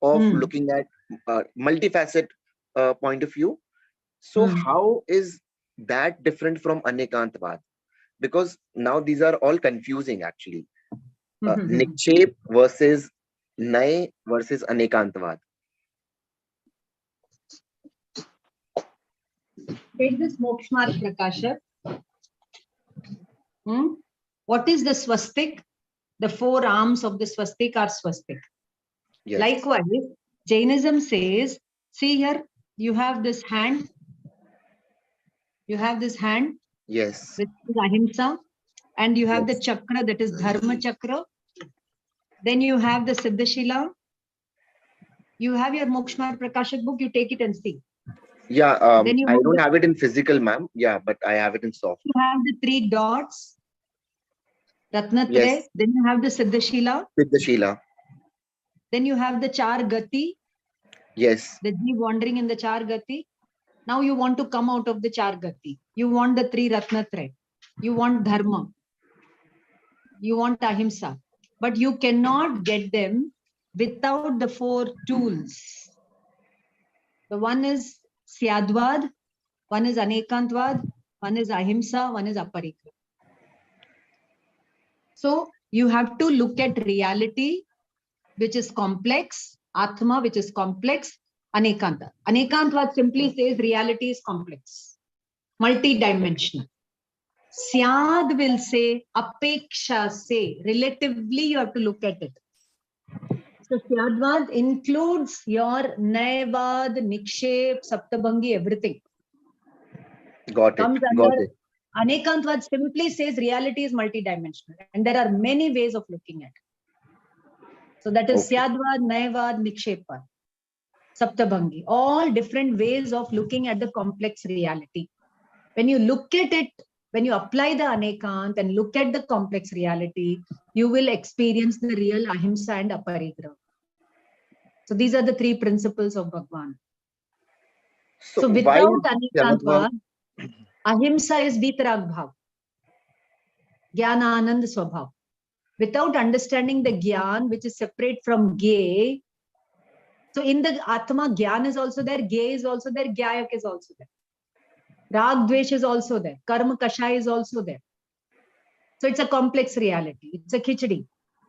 of looking at multifaceted point of view. So how is that different from Anekantvad? Because now these are all confusing actually. Nikshep versus Nay versus Anekantvad. Take this Moksha Prakasha. What is the swastik? The 4 arms of the swastik are swastik. Yes. Likewise, Jainism says, see here, you have this hand. You have this hand. Yes. Which is ahimsa. And you have the chakra, that is dharma chakra. Then you have the Siddhashila. You have your Moksha Prakasha book, you take it and see. Yeah, I don't have it in physical, ma'am. Yeah, but I have it in soft. You have the 3 dots. Ratnatraya. Yes. Then you have the Siddhashila. Siddhashila. Then you have the Char Gati. Yes. The Jeev wandering in the Char Gati. Now you want to come out of the Char Gati. You want the 3 Ratnatraya. You want Dharma. You want Ahimsa. But you cannot get them without the 4 tools. The one is Syadvad, one is Anekantvad, one is Ahimsa, one is Aparikra. So you have to look at reality, which is complex, Atma, which is complex, Anekanta. Anekantvad simply says reality is complex, multi-dimensional. Syad will say, Apeksha say, relatively you have to look at it. So Syadvad includes your Nayavad, Nikshep, Saptabhangi, everything. Got it. Got it. Anekantvad simply says reality is multidimensional, and there are many ways of looking at it. So that is Syadvad, Nayavad, Nikshepvad, Saptabhangi, all different ways of looking at the complex reality. When you look at it, when you apply the Anekant and look at the complex reality, you will experience the real Ahimsa and Aparigraha. So these are the 3 principles of Bhagwan. So without Anekantvad, Ahimsa is Vitarag Bhav, Jnana Anand Swabhav. Without understanding the Gyan, which is separate from Gye, so in the Atma, Gyan is also there, Gye is also there, Gyayak is also there. Rag Dvesh is also there, Karma Kashaya is also there. So it's a complex reality, it's a khichdi.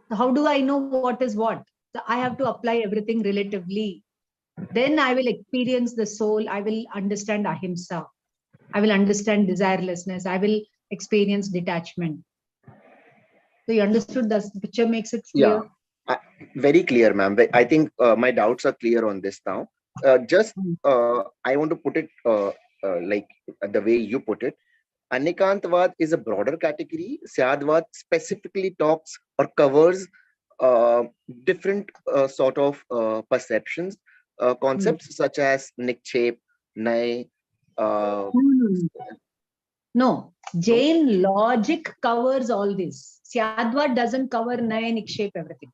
So how do I know what is what? So I have to apply everything relatively. Then I will experience the soul, I will understand Ahimsa. I will understand desirelessness. I will experience detachment. So you understood the picture makes it clear? Yeah, very clear, ma'am. I think my doubts are clear on this now. I want to put it like the way you put it. Anekantvad is a broader category. Syadvad specifically talks or covers different sort of perceptions, concepts such as Nikshep, Nay. No, Jain logic covers all this. Syadvad doesn't cover Nay, Nikshep, everything.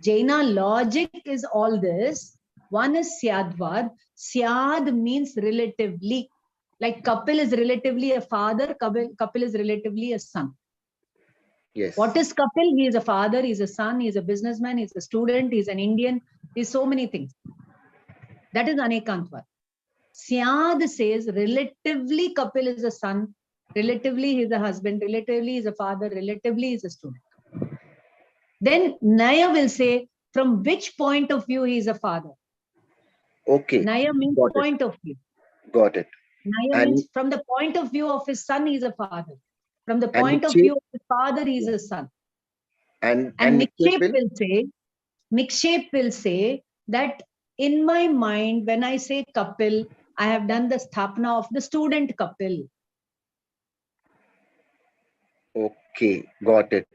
Jaina logic is all this. One is Syadvad. Syad means relatively. Like Kapil is relatively a father, Kapil is relatively a son. Yes. What is Kapil? He is a father, he is a son, he is a businessman, he is a student, he is an Indian, he is so many things. That is Anekantvad. Syad says relatively Kapil is a son, relatively he is a husband, relatively he is a father, relatively he is a student. Then Naya will say from which point of view he is a father. Okay. Naya means point of view. Got it. Naya And- means from the point of view of his son, he is a father. From the And point of Niksheep- view of his father, he is a son. And Niksheep Niksheep will say that in my mind, when I say Kapil, I have done the sthapana of the student Kapil. Okay, got it.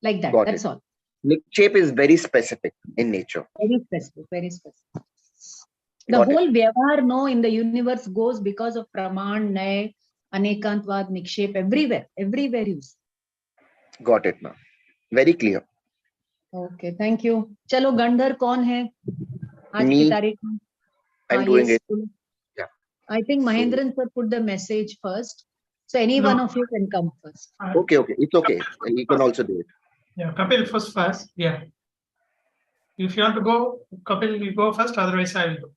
Like that. Got That's it. all. Niksheep is very specific in nature. Very specific. Very specific. The Got it. whole Vyavahar in the universe goes because of Praman, Nay, Anekantvad, Nikshep, everywhere. Everywhere you see. Got it, ma'am. Very clear. Okay, thank you. चलो गंधर कौन है आज Me. की तारीख में? I'm हाँ, doing yes. it. Yeah. I think Mahendran sir put the message first. So any No. one of you can come first. Okay. It's okay. You can also do it. Yeah, Kapil first. Yeah. If you want to go, Kapil, you go first. Otherwise, I will go.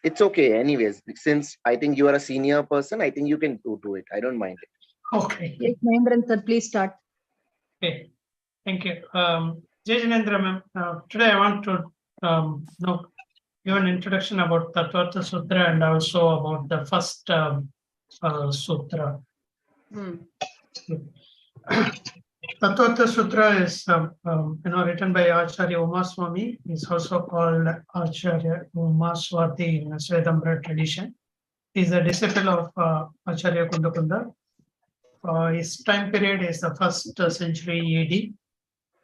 It's okay. Anyways, since I think you are a senior person, I think you can do it. I don't mind it. Okay. Yes, Mahendran sir, please start. Okay. Thank you. Jai Jinendra ma'am. Today I want to give an introduction about Tattvartha Sutra and also about the first sutra. Tattvartha Sutra is written by Acharya Umaswami. He's also called Acharya Umaswati in the Svedambara tradition. He's a disciple of Acharya Kundakunda. His time period is the 1st century AD.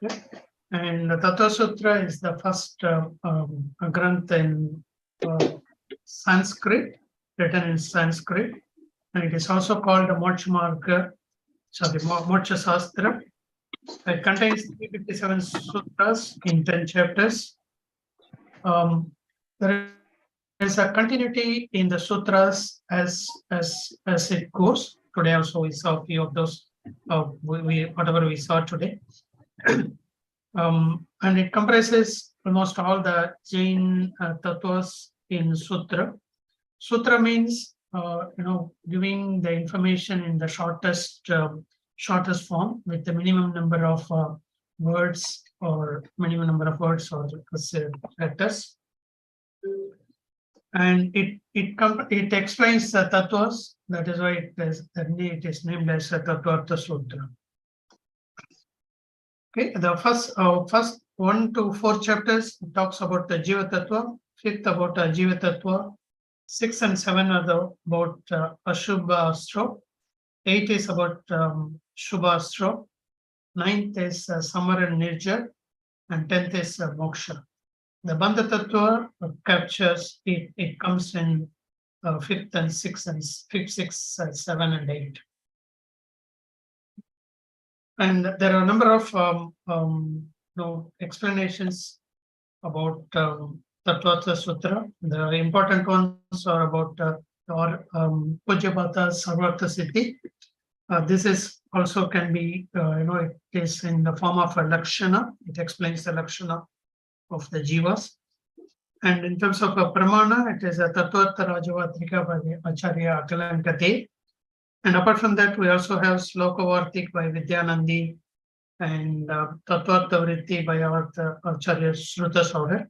Yeah. And the Tattva Sutra is the first granth in Sanskrit, written in Sanskrit. And it is also called the Moksha Shastra. It contains 357 sutras in 10 chapters. There is a continuity in the sutras as it goes. Today also we saw a few of those, whatever we saw today. And it comprises almost all the Jain tattvas in sutra. Sutra means giving the information in the shortest form with the minimum number of words or characters. And it explains the tattvas. That is why it is named as a Tattvartha Sutra. Okay, the first 1 to 4 chapters talks about the Jiva Tattva, 5th about Jiva Tattva, 6 and 7 are about Ashubha Astra, 8 is about Shubha Astra, 9th is Samar and Nirja, and 10th is Moksha. The Bandha Tattva captures it comes in 5th and 6th, 7 and 8. And there are a number of explanations about Tattvartha Sutra. The important ones are about Pujyapata Sarvartha Siddhi. This is also can be, it is in the form of a Lakshana. It explains the Lakshana of the Jivas. And in terms of a Pramana, it is a Tattvartha Rajavatrika by the Acharya Akalankate. And apart from that, we also have Sloka Vartik by Vidyanandi and Tattvartha Vritti by our Acharya Shruta Saudar.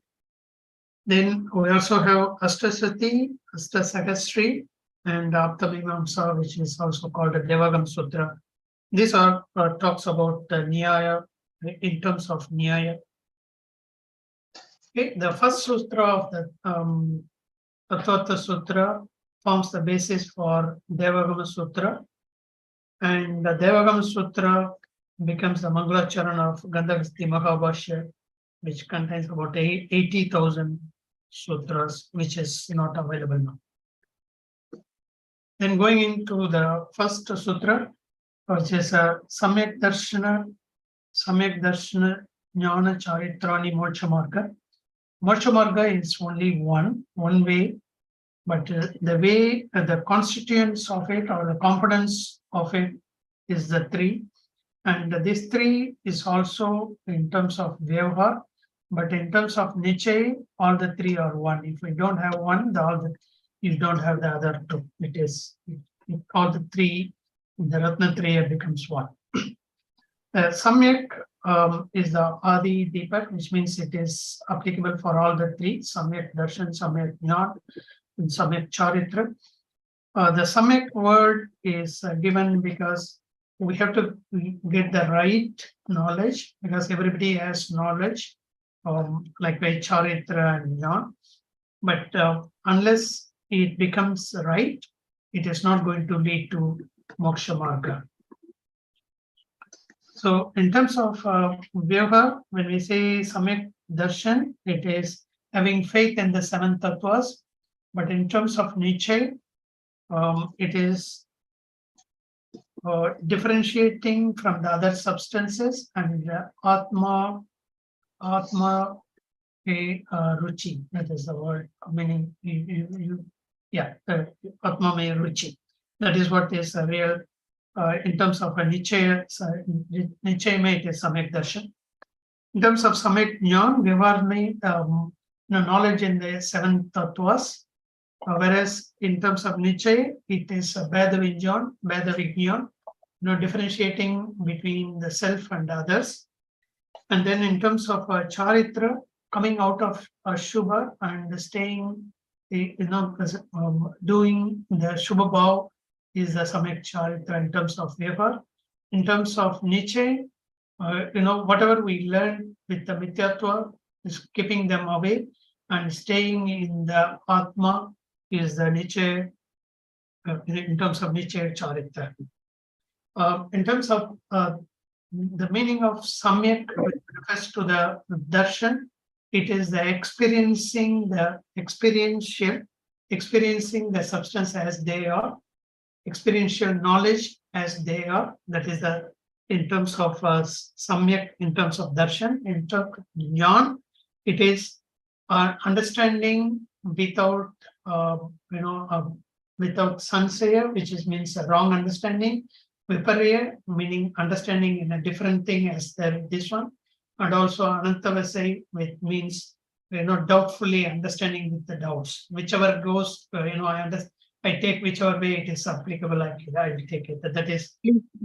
Then we also have Ashtasati, Astasahasri, and Aptamimamsa, which is also called the Devagam Sutra. These are talks about the Nyaya in terms of Nyaya. Okay, the first sutra of the Tattvartha Sutra forms the basis for Devagama Sutra, and the Devagama Sutra becomes the Mangalacharana of Gandhagasti Mahabhashya, which contains about 80,000 sutras, which is not available now. Then going into the first sutra, which is a Samyak Darshana Jnana Charitrani Moksha Marga. Moksha Marga is only one way, but the way, the constituents of it or the components of it is the 3. And this 3 is also in terms of Vyavahar, but in terms of Nichai, all the 3 are 1. If we don't have one, you don't have the other 2. All the 3, the Ratna 3 becomes 1. Samyak is the Adi Deepak, which means it is applicable for all the 3, Samyak Darshan, Samyak Jnana, in Samyak Charitra. The Samyak word is given because we have to get the right knowledge, because everybody has knowledge, like by Charitra and Jnana. But unless it becomes right, it is not going to lead to Moksha Marga. So in terms of Vyavahar, when we say Samyak Darshan, it is having faith in the seven tattvas. But in terms of Nichay, it is differentiating from the other substances and Atma Ruchi. That is the word meaning. Atma me Ruchi. That is what is real. In terms of a Nichaya, it is Samyak Darshan. In terms of Samyak Jnana, Vyavahar knowledge in the seven tattvas, whereas in terms of Nichaya, it is Bheda Vijnan, differentiating between the self and others. And then in terms of Charitra, coming out of Shubha and staying, doing the Shubha Bhav is the Samyak Charitra in terms of Vyavahar. In terms of Nichaya, whatever we learn with the Mithyatva is keeping them away, and staying in the Atma is the Nichaya, in terms of Nichaya Charitra. In terms of the meaning of Samyak with regards to the Darshan, it is the experiencing the substance as they are, experiential knowledge as they are. That is the in terms of Samyak, in terms of Darshan. In terms of Jnana, it is understanding without without Sansaya, which means a wrong understanding. Viparya, meaning understanding in a different thing as this one, and also Anantavasai, which means doubtfully understanding with the doubts. Whichever goes, I take whichever way it is applicable, I will take it. That is.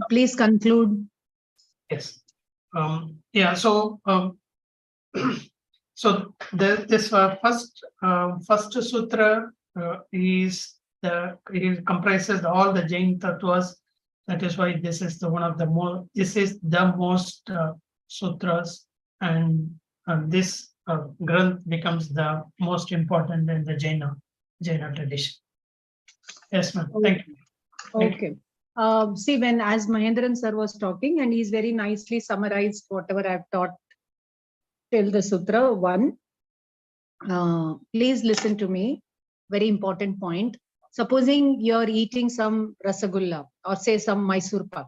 Please conclude. Yes. So so this first sutra comprises all the Jain tattvas. That is why this is the most sutras, and this Granth becomes the most important in the Jaina tradition. Yes, ma'am. Thank you. Okay. See, as Mahendran sir was talking, and he's very nicely summarized whatever I've taught till the Sutra 1. Please listen to me. Very important point. Supposing you're eating some rasagulla or say some Mysore pak.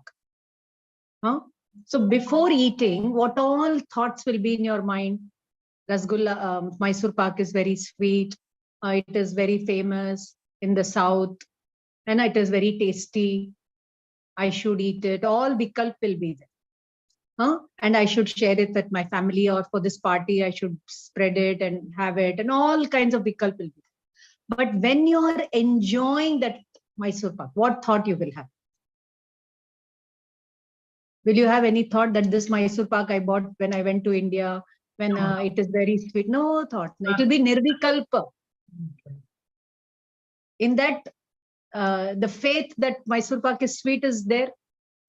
So before eating, what all thoughts will be in your mind? Rasgulla, Mysore pak is very sweet. It is very famous in the south, and it is very tasty. I should eat it. All vikalp will be there. And I should share it with my family, or for this party, I should spread it and have it, and all kinds of vikalp will be there. But when you are enjoying that Mysore pak, what thought you will have? Will you have any thought that this Mysore pak I bought when I went to India, when it is very sweet? No thought. It will be nirvikalpa. In that, the faith that Mysore pak is sweet is there.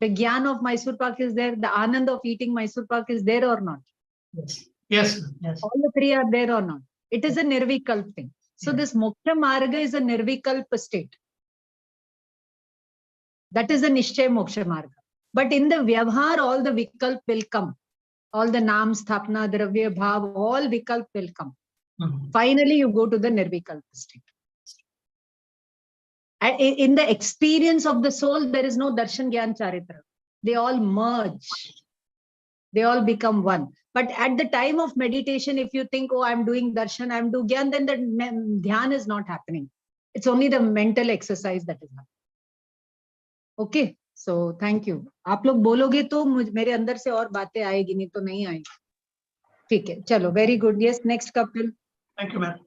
The gyan of Mysore pak is there. The anand of eating Mysore pak is there or not? Yes. All the three are there or not? It is a nirvikalp thing. So this moksha marga is a nirvikalp state. That is a nishchay moksha marga. But in the vyavahar, all the vikalp will come. All the nam, sthapna, dravya, bhav, all vikalp will come. Finally, you go to the nirvikalp state. And in the experience of the soul, there is no darshan, gyan, charitra. They all merge. They all become one. But at the time of meditation, if you think, oh, I'm doing darshan, I'm doing gyan, then that dhyan is not happening. It's only the mental exercise that is happening. Okay, so thank you. आप लोग बोलोगे तो मेरे अंदर से और बातें आएगी, नहीं तो नहीं आएगी. ठीक है, चलो, very good. Yes, next Kapil. Thank you, ma'am.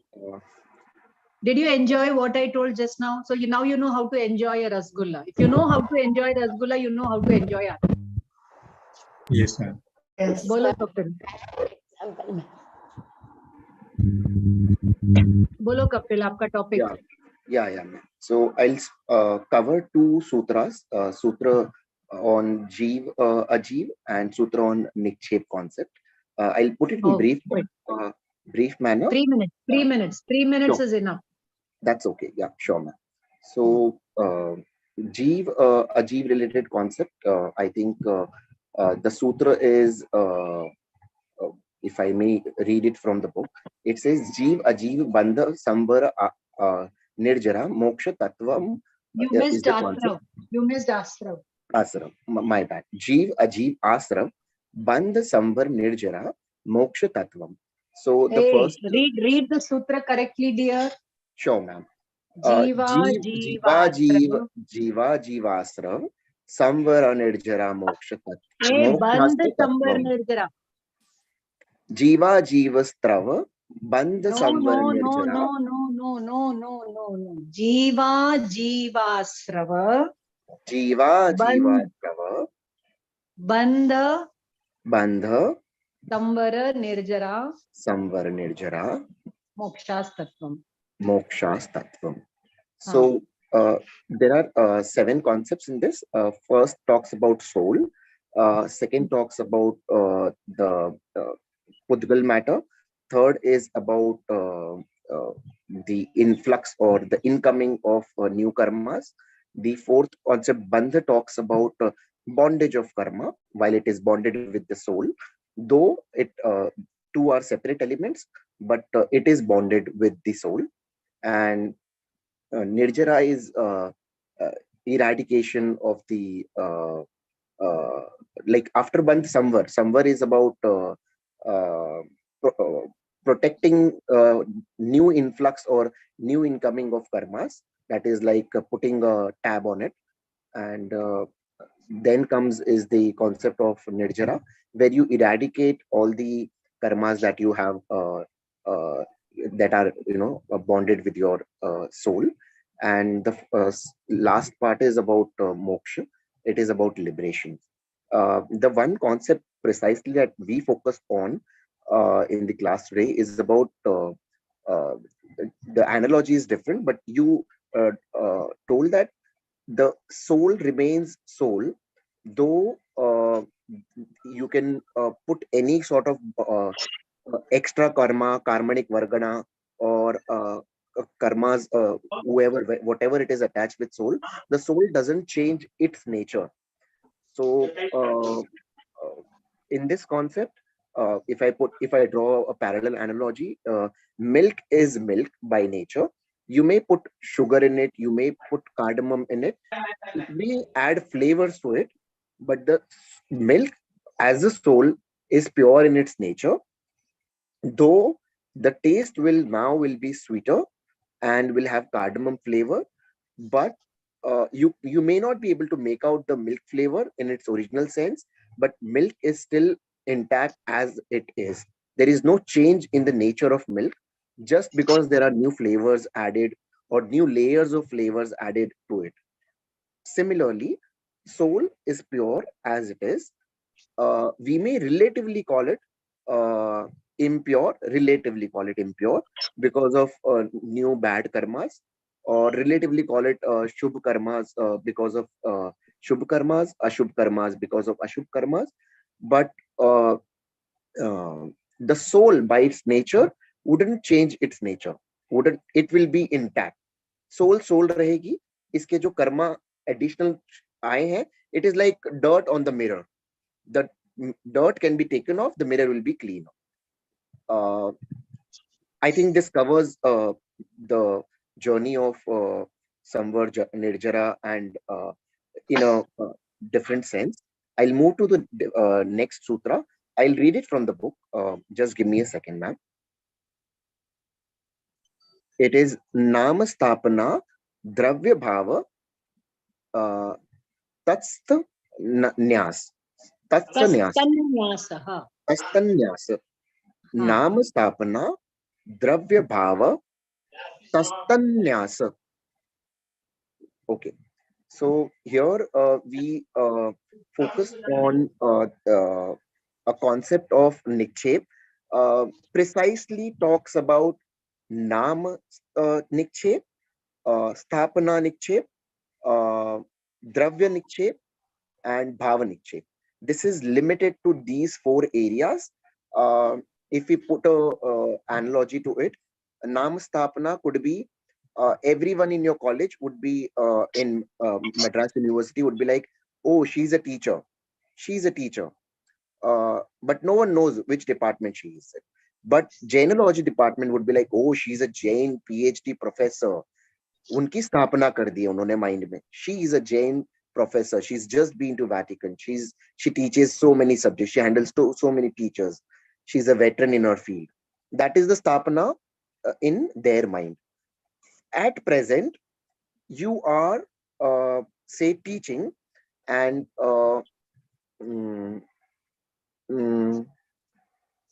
Did you enjoy what I told just now? So now you know how to enjoy a rasgulla. If you know how to enjoy rasgulla, you know how to enjoy it. Yes, ma'am. Yes. Bolo Kapil. Bolo Kapil, आपका topic. Yeah, ma'am. So I'll cover two sutras, sutra on Jeev, Ajeev, and sutra on Nikshep concept. I'll put it in Oh, good. brief manner. 3 minutes. 3 minutes. 3 minutes Sure. is enough. That's okay. Yeah, sure, ma'am. So, Jeev, Ajeev related concept. I think the sutra is, if I may read it from the book, it says Jeev, Ajeev, Bandha, Samvara, Nirjara, Moksha, Tattvam You is missed the concept. Ashram. You missed Ashram. Asram, my bad. Jeev, Ajeev, Asram, Bandha, Samvar, Nirjara, Moksha, Tattvam. So the Hey, first, read the sutra correctly, dear. sure, ma'am. Jiva, Jiva, Jiva, Jivasra, Samvara, Nirjara, Moksha, Hey, Bandh Mokshasta, Samvar Tattvam. Nirjara. Jiva, Jivastrava, Bandha, No, Samvar, no, no, Nirjara. no, no, no, no, no, no, no. Jiva, Jivasrava. Jiva, Bandh, Jivastrava, Bandha, Bandha, Samvara, Nirjara, Samvar, Nirjara, Mokshastatvam. Mokshastatvam. So there are 7 concepts in this. First talks about soul. Second talks about the Pudgal matter. Third is about the influx or the incoming of new karmas. The fourth concept, Bandha, talks about bondage of karma while it is bonded with the soul. Though it two are separate elements, but it is bonded with the soul. And Nirjara is eradication of the like after Bandh, Samvar. Samvar is about protecting new influx or new incoming of karmas. That is like putting a tab on it. And then comes is the concept of Nirjara, where you eradicate all the karmas that you have that are bonded with your soul. And the last part is about moksha. It is about liberation. The one concept precisely that we focus on in the class today is about the analogy is different, but you told that the soul remains soul, though you can put any sort of extra karma, karmanic vargana, or karmas, whatever it is attached with soul, the soul doesn't change its nature. So in this concept, if I draw a parallel analogy, milk is milk by nature. You may put sugar in it, you may put cardamom in it, it may add flavors to it, but the milk as a soul is pure in its nature, though the taste will be sweeter and will have cardamom flavor, but you may not be able to make out the milk flavor in its original sense, but milk is still intact as it is. There is no change in the nature of milk just because there are new flavors added or new layers of flavors added to it. Similarly, soul is pure as it is. We may relatively call it impure, because of new bad karmas, or relatively call it shubh karmas because of shubh karmas, ashubh karmas because of ashubh karmas. But the soul by its nature wouldn't change its nature. It will be intact. Soul रहेगी. इसके जो Karma additional आए हैं, it is like dirt on the mirror. The dirt can be taken off, the mirror will be clean. I think this covers the journey of Samvar, Nirjara, and in a different sense. I'll move to the next sutra. I'll read it from the book. Just give me a second, ma'am. It is Namastapana Dravya Bhava Tatstha Nyas. Tastanyasa. Namastapana Dravya Bhava Tastanyasa. Okay. So here we focus on a concept of Nikshep. Precisely talks about Nam Nikshep. Sthapana Nikshep, Dravya Nikshep, and Bhava Nikshep. This is limited to these 4 areas. If we put a analogy to it, Nam Sthapana could be everyone in your college would be in Madras University would be like, oh, she's a teacher. She's a teacher. But no one knows which department she is in. But Jainology department would be like, oh, she's a Jain PhD professor. Unki sthapana kar diya unhone mind mein. She is a Jain professor. She's just been to Vatican. She teaches so many subjects. She handles so many teachers. She's a veteran in her field. That is the sthapana in their mind. At present, you are say teaching, and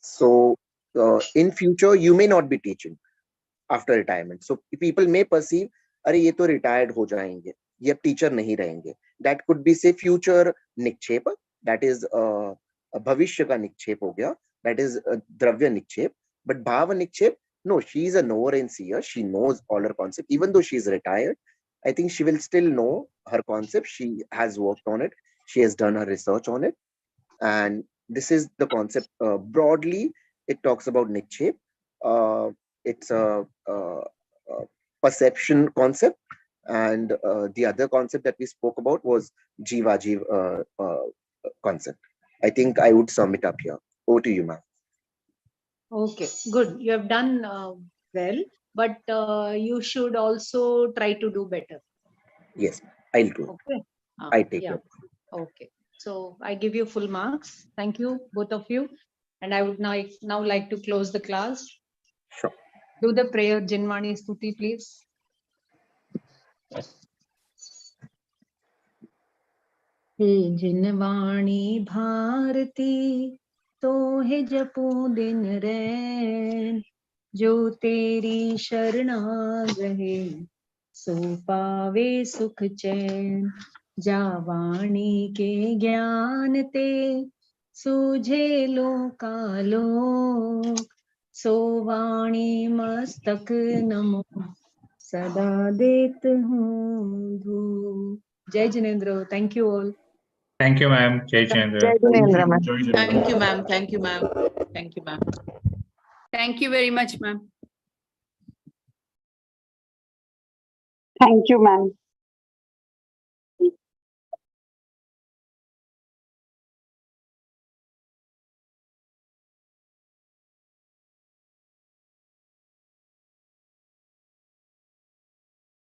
so in future you may not be teaching after retirement. So people may perceive, अरे ये तो retired हो जाएंगे, ये अब teacher नहीं रहेंगे. That could be say future nikshep, that is भविष्य का निक्षेप हो गया, that is द्रव्य निक्षेप. But bhava nikshep, no, she is a knower and seer. She knows all her concept. Even though she is retired, I think she will still know her concept. She has worked on it. She has done her research on it. And this is the concept. Broadly, it talks about nikshep. It's a perception concept. And the other concept that we spoke about was Jiva Jiva concept. I think I would sum it up here. Over to you, ma'am. Okay, good. You have done well, but you should also try to do better. Yes, I'll do. Okay. I take yeah. it. Okay. So I give you full marks. Thank you, both of you. And I would now like to close the class. Sure. Do the prayer, Jinvani Stuti, please. हे जिनवाणी भारती तो है जपो दिन रैन, जो तेरी शरणा रहे सो पावे सुख चैन. जावाणी के ज्ञान ते सूझे लोकालोक, सो वाणी मस्तक नमो सदा देत हूँ धूप. Jai Jinendra. Thank you all. Thank you, ma'am. Jai Chandra. Jai Jinendra, ma'am. Thank you, ma'am. Thank you, ma'am. Thank you, ma'am. Thank you very much, ma'am. Thank you, ma'am.